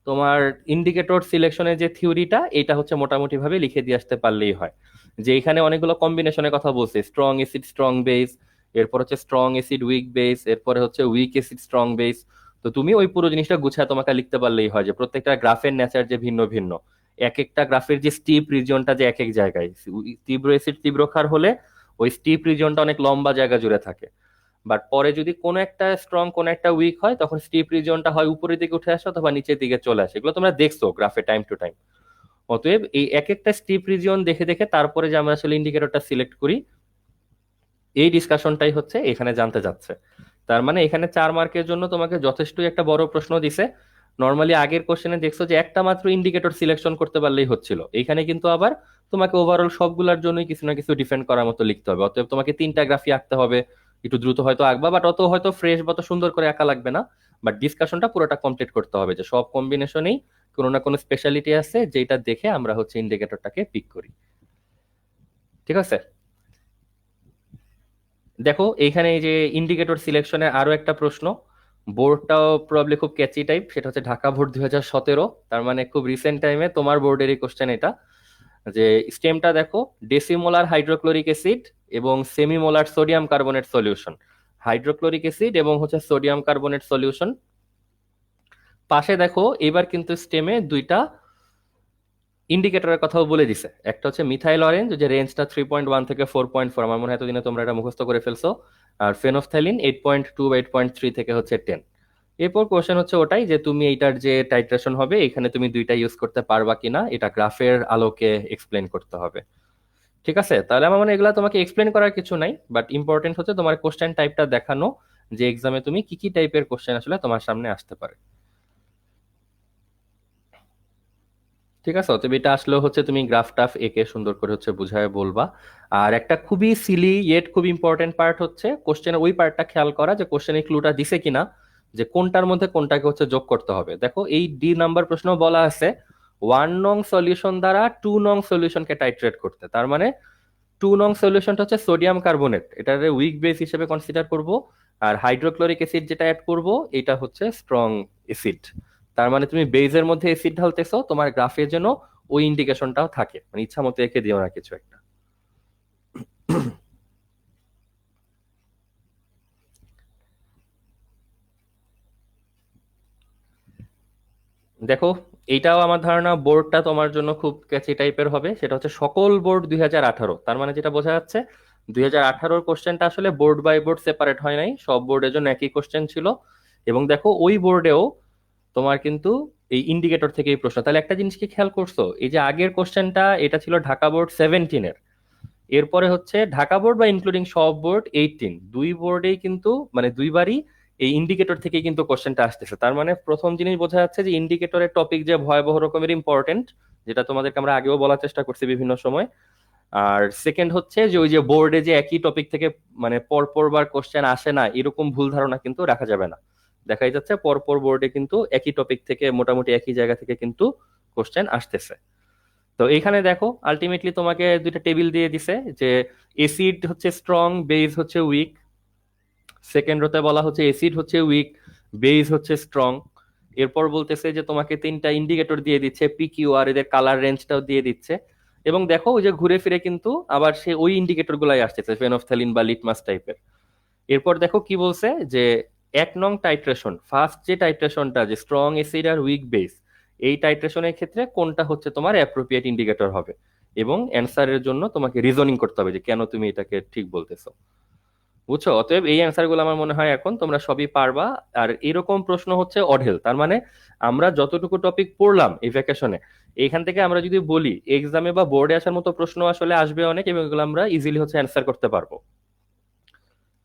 তোমার ইন্ডিকেটর সিলেকশনের যে থিওরিটা এটা হচ্ছে মোটামুটি ভাবে লিখে দিয়ে আসতে পারলেই হয়। যে এখানে অনেকগুলো কম্বিনেশনের কথা বলছে, স্ট্রং এসিড স্ট্রং বেস, এরপর হচ্ছে স্ট্রং এসিড উইক বেস, এরপরে হচ্ছে উইক এসিড স্ট্রং বেস। তো তুমি ওই পুরো জিনিসটা গুছায় তোমাকে লিখতে পারলেই হয় যে প্রত্যেকটা গ্রাফের নেচার যে ভিন্ন ভিন্ন, এক একটা গ্রাফের যে স্টিপ রিজিয়নটা যে এক এক জায়গায়, তীব্র অ্যাসিড তীব্র ক্ষার হলে ওই স্টিপ রিজিয়নটা অনেক লম্বা জায়গা জুড়ে থাকে। বাট পরে যদি কোনো একটা স্ট্রং কোনো একটা উইক হয় তখন স্টিপ রিজিয়নটা হয় উপরের দিকে উঠে আসে অথবা নিচের দিকে চলে আসে, এগুলো তোমরা দেখছো গ্রাফে টাইম টু টাইম। অতএব এই এক একটা স্টিপ রিজিয়ন দেখে দেখে তারপরে যে আমরা আসলে ইন্ডিকেটরটা সিলেক্ট করি, এই ডিসকাশনটাই হচ্ছে এখানে জানতে যাচ্ছে। তার মানে এখানে 4 মার্কের জন্য তোমাকে যথেষ্টই একটা বড় প্রশ্ন দিছে। নর্মালি আগের কোশ্চেনে দেখছো যে একটা মাত্র ইন্ডিকেটর সিলেকশন করতে পারলেই হচ্ছিল, এখানে কিন্তু আবার তোমাকে ওভারঅল সবগুলোর জন্যই কিছু না কিছু ডিফেন্ড করার মতো লিখতে হবে। অতএব তোমাকে 3টা গ্রাফই আঁকতে হবে, একটু দ্রুত হয়তো আঁকবা, বাট অত হয়তো ফ্রেশ বা অত সুন্দর করে আঁকা লাগবে না। বাট ডিসকাশনটা পুরোটা কমপ্লিট করতে হবে যে সব কম্বিনেশনেই কোনো না কোনো স্পেশালিটি আছে যেটা দেখে আমরা হচ্ছে ইন্ডিকেটরটাকে পিক করি। ঠিক আছে, দেখো এইখানে এই যে ইন্ডিকেটর সিলেকশনে আরো একটা প্রশ্ন, বোর্ডটাও প্রবাবলি খুব ক্যাচি টাইপ, সেটা হচ্ছে ঢাকা বোর্ড 2017, তার মানে খুব রিসেন্ট টাইমে তোমার বোর্ডেরই কোশ্চেন এটা। যে স্টেমটা দেখো, ডেসিমোলার হাইড্রোক্লোরিক অ্যাসিড এবং semimolar sodium carbonate solution, hydrochloric acid এবং হচ্ছে সোডিয়াম কার্বনেট সলিউশন। পাশে দেখো এবার কিন্তু স্টেমে দুইটা ইন্ডিকেটরের কথাও বলে দিছে, একটা হচ্ছে মিথাইল অরেঞ্জ, যে রেঞ্জটা 3.1 থেকে 4.4, আমার মনে হয় এতদিনে তোমরা এটা মুখস্থ করে ফেলছো। আর ফেনফথ্যালিন 8.2 বা 8.3 থেকে হচ্ছে 10। এরপর কোশ্চেন হচ্ছে ওটাই যে তুমি এইটার যে টাইট্রেশন হবে এখানে তুমি দুইটা ইউজ করতে পারবা কিনা, এটা গ্রাফের আলোকে এক্সপ্লেন করতে হবে। ঠিক আছে, তাহলে আমার মনে হয় এগুলা তোমাকে এক্সপ্লেন করার কিছু নাই, বাট ইম্পর্টেন্ট হচ্ছে তোমার কোশ্চেন টাইপটা দেখানো, যে এক্সামে তুমি কি কি টাইপের কোশ্চেন আসলে তোমার সামনে আসতে পারে। ঠিক আছে, তবে এটা আসলে হচ্ছে তুমি গ্রাফ টাফ এঁকে সুন্দর করে হচ্ছে বুঝায় বলবা। আর একটা খুবই সিলি ইয়েট খুব ইম্পর্টেন্ট পার্ট হচ্ছে কোশ্চেনের ওই পার্টটা খেয়াল করা যে কোশ্চেনে ক্লুটা দিছে কিনা, যে কোনটার মধ্যে কোনটাকে হচ্ছে যোগ করতে হবে। দেখো এই ডি নাম্বার প্রশ্ন বলা আছে 1 নং সলিউশন দ্বারা 2 নং সলিউশনকে টাইট্রেট করতে, তার মানে 2 নং সলিউশনটা হচ্ছে সোডিয়াম কার্বনেট, এটার উইক বেস হিসেবে কনসিডার করব। আর হাইড্রোক্লোরিক অ্যাসিড যেটা অ্যাড করব এটা হচ্ছে স্ট্রং অ্যাসিড। তার মানে তুমি বেজের মধ্যে অ্যাসিড ঢালতেছো, তোমার গ্রাফে যেন ওই ইন্ডিকেশনটাও থাকে, মানে ইচ্ছা মতো এঁকে দিও না কিছু একটা। দেখো এইটাও আমার ধারণা বোর্ডটা তোমার জন্য খুব ক্যাচি টাইপের হবে, সেটা হচ্ছে সকল বোর্ড 2018, তার মানে যেটা বোঝা যাচ্ছে 2018-র কোশ্চেনটা আসলে বোর্ড বাই বোর্ড সেপারেট হয় নাই, সব বোর্ডের জন্য একই কোশ্চেন ছিল। এবং দেখো ওই বোর্ডেও তোমার কিন্তু এই ইন্ডিকেটর থেকে এই প্রশ্ন। তাহলে একটা জিনিস কি খেয়াল করছো, এই যে আগের কোশ্চেনটা এটা ছিল ঢাকা বোর্ড 17-এর, এরপরে হচ্ছে ঢাকা বোর্ড বা ইনক্লুডিং সব বোর্ড 18, দুই বোর্ডেই কিন্তু মানে দুইবারই এই ইন্ডিকেটর থেকে কিন্তু কোশ্চেনটা আসতেছে। তার মানে প্রথম জিনিস বোঝা যাচ্ছে যে ইন্ডিকেটরের টপিক যে ভয়াবহ রকমের ইম্পর্টেন্ট, যেটা তোমাদেরকে আমরা আগেও বলার চেষ্টা করছি বিভিন্ন সময়। আর সেকেন্ড হচ্ছে যে ওই যে বোর্ডে যে একই টপিক থেকে মানে পরপর বার কোশ্চেন আসে না, এরকম ভুল ধারণা কিন্তু রাখা যাবে না। দেখাই যাচ্ছে পরপর বোর্ডে কিন্তু একই টপিক থেকে মোটামুটি একই জায়গা থেকে কিন্তু কোশ্চেন আসতেছে। তো এইখানে দেখো আলটিমেটলি তোমাকে দুইটা টেবিল দিয়ে দিছে যে এসিড হচ্ছে স্ট্রং, বেজ হচ্ছে উইক। সেকেন্ড রোতে বলা হচ্ছে এসিড হচ্ছে উইক, বেজ হচ্ছে স্ট্রং। এরপর বলতেছে যে তোমাকে 3টা ইন্ডিকেটর দিয়ে দিচ্ছে, পিকিউ আর এদের কালার রেঞ্জটাও দিয়ে দিচ্ছে। এবং দেখো ওই যে ঘুরে ফিরে কিন্তু আবার সে ওই ইন্ডিকেটর গুলাই আসতেছে, ফেনফথ্যালিন বা লিটমাস টাইপের। এরপর দেখো কি বলছে যে 1 নং টাইট্রেশন, ফার্স্ট যে টাইট্রেশনটা যে স্ট্রং এসিড আর উইক বেস, এই টাইট্রেশনের ক্ষেত্রে কোনটা হচ্ছে তোমার অ্যাপ্রোপ্রিয়েট ইন্ডিকেটর হবে, এবং অ্যান্সারের জন্য তোমাকে রিজনিং করতে হবে যে কেন তুমি এটাকে ঠিক বলতেছো। বুঝছো, অতএব এই অ্যান্সার গুলো আমার মনে হয় এখন তোমরা সবই পারবা। আর এরকম প্রশ্ন হচ্ছে অঢেল, তার মানে আমরা যতটুকু টপিক পড়লাম এই ভ্যাকেশনে, এইখান থেকে আমরা যদি বলি এক্সামে বা বোর্ডে আসার মতো প্রশ্ন আসলে আসবে অনেক, এবং এগুলো আমরা ইজিলি হচ্ছে অ্যান্সার করতে পারবো।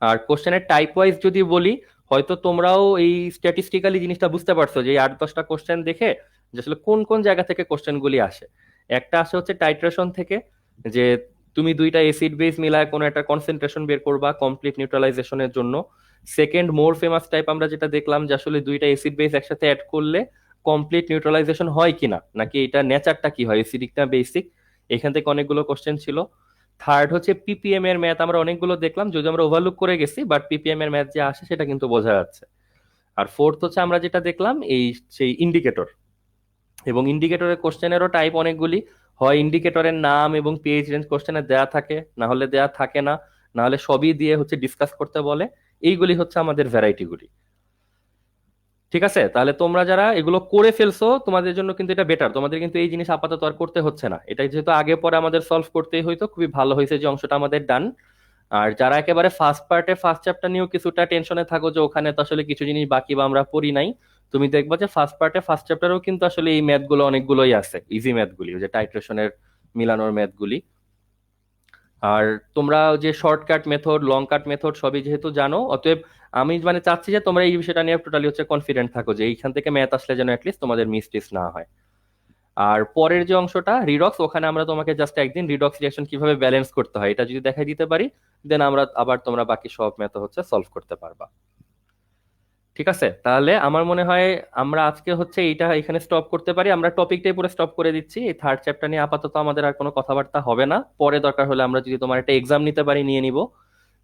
আর কোশ্চেনের টাইপ ওয়াইজ যদি বলি, হয়তো তোমরাও এই স্ট্যাটিস্টিক্যালি জিনিসটা বুঝতে পারছো যে এই 8-10টা কোশ্চেন দেখে যে আসলে কোন কোন জায়গা থেকে কোশ্চেন গুলি আসে। একটা আসে হচ্ছে টাইট্রেশন থেকে, যে তুমি দুইটা এসিড বেস মিলায় কোনো একটা কনসেন্ট্রেশন বের করবা কমপ্লিট নিউট্রালাইজেশনের জন্য। সেকেন্ড মোর ফেমাস টাইপ আমরা যেটা দেখলাম যে আসলে দুইটা এসিড বেস একসাথে অ্যাড করলে কমপ্লিট নিউট্রালাইজেশন হয় কিনা, নাকি এটা নেচারটা কি হয়, এসিডিক না বেসিক। এখান থেকে অনেকগুলো কোশ্চেন ছিল। থার্ড হচ্ছে পিপিএম এর ম্যাথ আমরা অনেকগুলো দেখলাম, যদি আমরা ওভারলুক করে গেছি, বাট পিপিএম এর ম্যাথ যে আসে সেটা কিন্তু বোঝা যাচ্ছে। আর ফোর্থ হচ্ছে আমরা যেটা দেখলাম এই সেই ইন্ডিকেটর, এবং ইন্ডিকেটরের কোশ্চেনেরও টাইপ অনেকগুলি। হয় ইন্ডিকেটরের নাম এবং পেজ রেঞ্জ কোশ্চেনে দেয়া থাকে, না হলে দেয়া থাকে না, না হলে সবই দিয়ে হচ্ছে ডিসকাস করতে বলে। এইগুলি হচ্ছে আমাদের ভ্যারাইটিগুলি। ঠিক আছে, তাহলে তোমরা যারা এগুলো করে ফেলছো তোমাদের জন্য কিন্তু এটা বেটার, তোমাদের কিন্তু এই জিনিস আপাতত আর করতে হচ্ছে না। এটা যেহেতু আগে পরে আমাদের সলভ করতেই হইতো, খুবই ভালো হয়েছে যে অংশটা আমাদের ডান। আর যারা একেবারে ফার্স্ট পার্টে ফার্স্ট চ্যাপ্টার নিয়েও কিছুটা টেনশনে থাকো যে ওখানে তো আসলে কিছু জিনিস বাকি বা আমরা পড়ি নাই, তুমি দেখবা যে ফার্স্ট পার্টে ফার্স্ট চ্যাপ্টারেও কিন্তু আসলে এই ম্যাথ গুলো অনেকগুলোই আছে, ইজি ম্যাথ গুলি, ওই যে টাইট্রেশনের মিলানোর ম্যাথ গুলি। আর তোমরা যে শর্টকাট মেথড লং কাট মেথড সবই যেহেতু জানো, অতএব আমি মানে চাচ্ছি যে তোমরা এই বিষয়টা নিয়ে টোটালি হচ্ছে কনফিডেন্ট থাকো যে এইখান থেকে ম্যাথ আসলে যেন অ্যাটলিস্ট তোমাদের মিস টিস না হয়। আর পরের যে অংশটা রিডক্স, ওখানে আমরা তোমাকে জাস্ট একদিন রিডক্স রিঅ্যাকশন কিভাবে ব্যালেন্স করতে হয় এটা যদি দেখাই দিতে পারি, দেন আমরা আবার তোমরা বাকি সব ম্যাথ হচ্ছে সলভ করতে পারবা। ঠিক আছে, তাহলে আমার মনে হয় আমরা আজকে হচ্ছে এইটা এখানে স্টপ করতে পারি, আমরা টপিকটাই পুরো স্টপ করে দিচ্ছি। এই থার্ড চ্যাপ্টার নিয়ে আপাতত আমাদের আর কোনো কথাবার্তা হবে না, পরে দরকার হলে আমরা যদি তোমার একটা এক্সাম নিতে পারি নিয়ে নিব,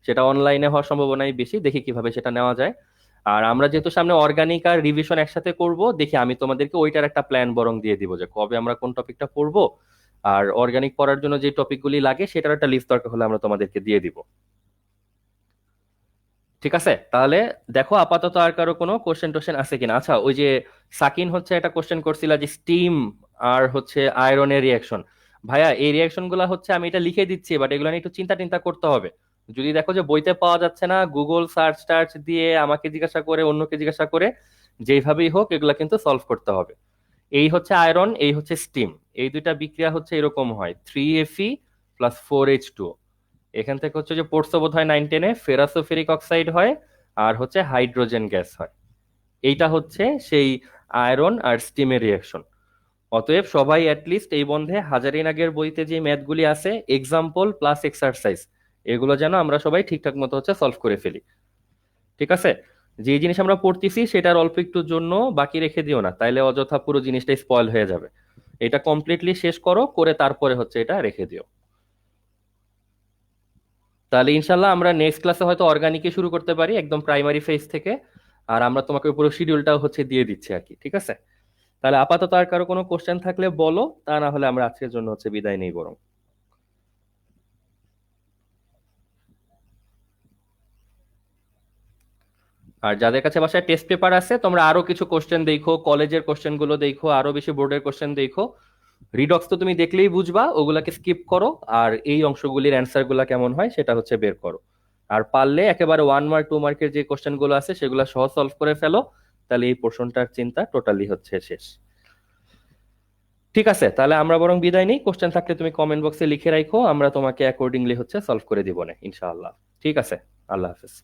সেটা অনলাইনে হওয়ার সম্ভাবনাই বেশি, দেখি কিভাবে সেটা নেওয়া যায়। আর আমরা যেহেতু সামনে অর্গানিক আর রিভিশন একসাথে করব, দেখি আমি তোমাদেরকে ওইটার একটা প্ল্যান বরং দিয়ে দিব যে কবে আমরা কোন টপিকটা পড়বো। আর অর্গানিক পড়ার জন্য যে টপিকগুলি লাগে সেটার একটা লিস্ট দরকার হলে আমরা তোমাদেরকে দিয়ে দিব। ঠিক আছে, তাহলে দেখো আপাতত আর কারো কোনো কোশ্চেন টোশ্চেন আছে কিনা। আচ্ছা, ওই যে সাকিন হচ্ছে একটা কোশ্চেন করছিল যে স্টিম আর হচ্ছে আয়রনের রিয়াকশন। ভাইয়া এই রিয়াকশন গুলা হচ্ছে আমি এটা লিখে দিচ্ছি, বাট এগুলো নিয়ে একটু চিন্তা টিন্তা করতে হবে। যদি দেখো যে বইতে পাওয়া যাচ্ছে না, গুগল সার্চ টার্চ দিয়ে আমাকে জিজ্ঞাসা করে অন্যকে জিজ্ঞাসা করে যেইভাবেই হোক এগুলা কিন্তু সলভ করতে হবে। এই হচ্ছে আয়রন, এই হচ্ছে স্টিম, এই দুইটা বিক্রিয়া হচ্ছে এরকম হয় 3Fe+4H2। এখান থেকে হচ্ছে যে পড়ছো বোধ হয় 9-10-এ, ফেরাসোফেরিক অক্সাইড হয় আর হচ্ছে হাইড্রোজেন গ্যাস হয়। এইটা হচ্ছে সেই আয়রন আর স্টিমের রিয়াকশন। অতএব সবাই অ্যাটলিস্ট এই বন্ধে হাজারিনাগের বইতে যে ম্যাথগুলি আছে এক্সাম্পল প্লাস এক্সারসাইজ, এগুলো যেন আমরা সবাই ঠিকঠাক মতো হচ্ছে সলভ করে ফেলি। ঠিক আছে, যে জিনিস আমরা পড়তেছি সেটার অল্প একটুর জন্য বাকি রেখে দিও না, তাইলে অযথা পুরো জিনিসটাই স্পয়েল হয়ে যাবে। এটা কমপ্লিটলি শেষ করো, করে তারপরে হচ্ছে এটা রেখে দিও। তাহলে ইনশাল্লাহ আমরা নেক্সট ক্লাসে হয়তো অর্গানিকে শুরু করতে পারি একদম প্রাইমারি ফেজ থেকে। আর আমরা তোমাকে পুরো শিডিউলটাও হচ্ছে দিয়ে দিচ্ছি আর কি। ঠিক আছে, তাহলে আপাতত আর কারো কোনো কোশ্চেন থাকলে বলো, তা না হলে আমরা আজকের জন্য হচ্ছে বিদায় নেই বরং। আর যাদের কাছে বাসায় টেস্ট পেপার আছে তোমরা আরো কিছু কোশ্চেন দেখো, কলেজের কোশ্চেন গুলো দেখো, আরো বেশি বোর্ডের কোশ্চেন দেখো। রিডক্স তো তুমি দেখলেই বুঝবা, ওগুলাকে স্কিপ করো। আর এই অংশগুলির অ্যান্সার গুলা কেমন হয় সেটা হচ্ছে বের করো। আর পারলে একেবারে 1 মার্ক 2 মার্কের যে কোশ্চেন গুলো আছে সেগুলো সহ সলভ করে ফেলো, তাহলে এই পোর্শনটার চিন্তা টোটালি হচ্ছে শেষ। ঠিক আছে, তাহলে আমরা বরং বিদায় নিই। কোশ্চেন থাকলে তুমি কমেন্ট বক্সে লিখে রাখো, আমরা তোমাকে অ্যাকর্ডিংলি হচ্ছে সলভ করে দিব না ইনশাআল্লাহ। ঠিক আছে, আল্লাহ হাফেজ।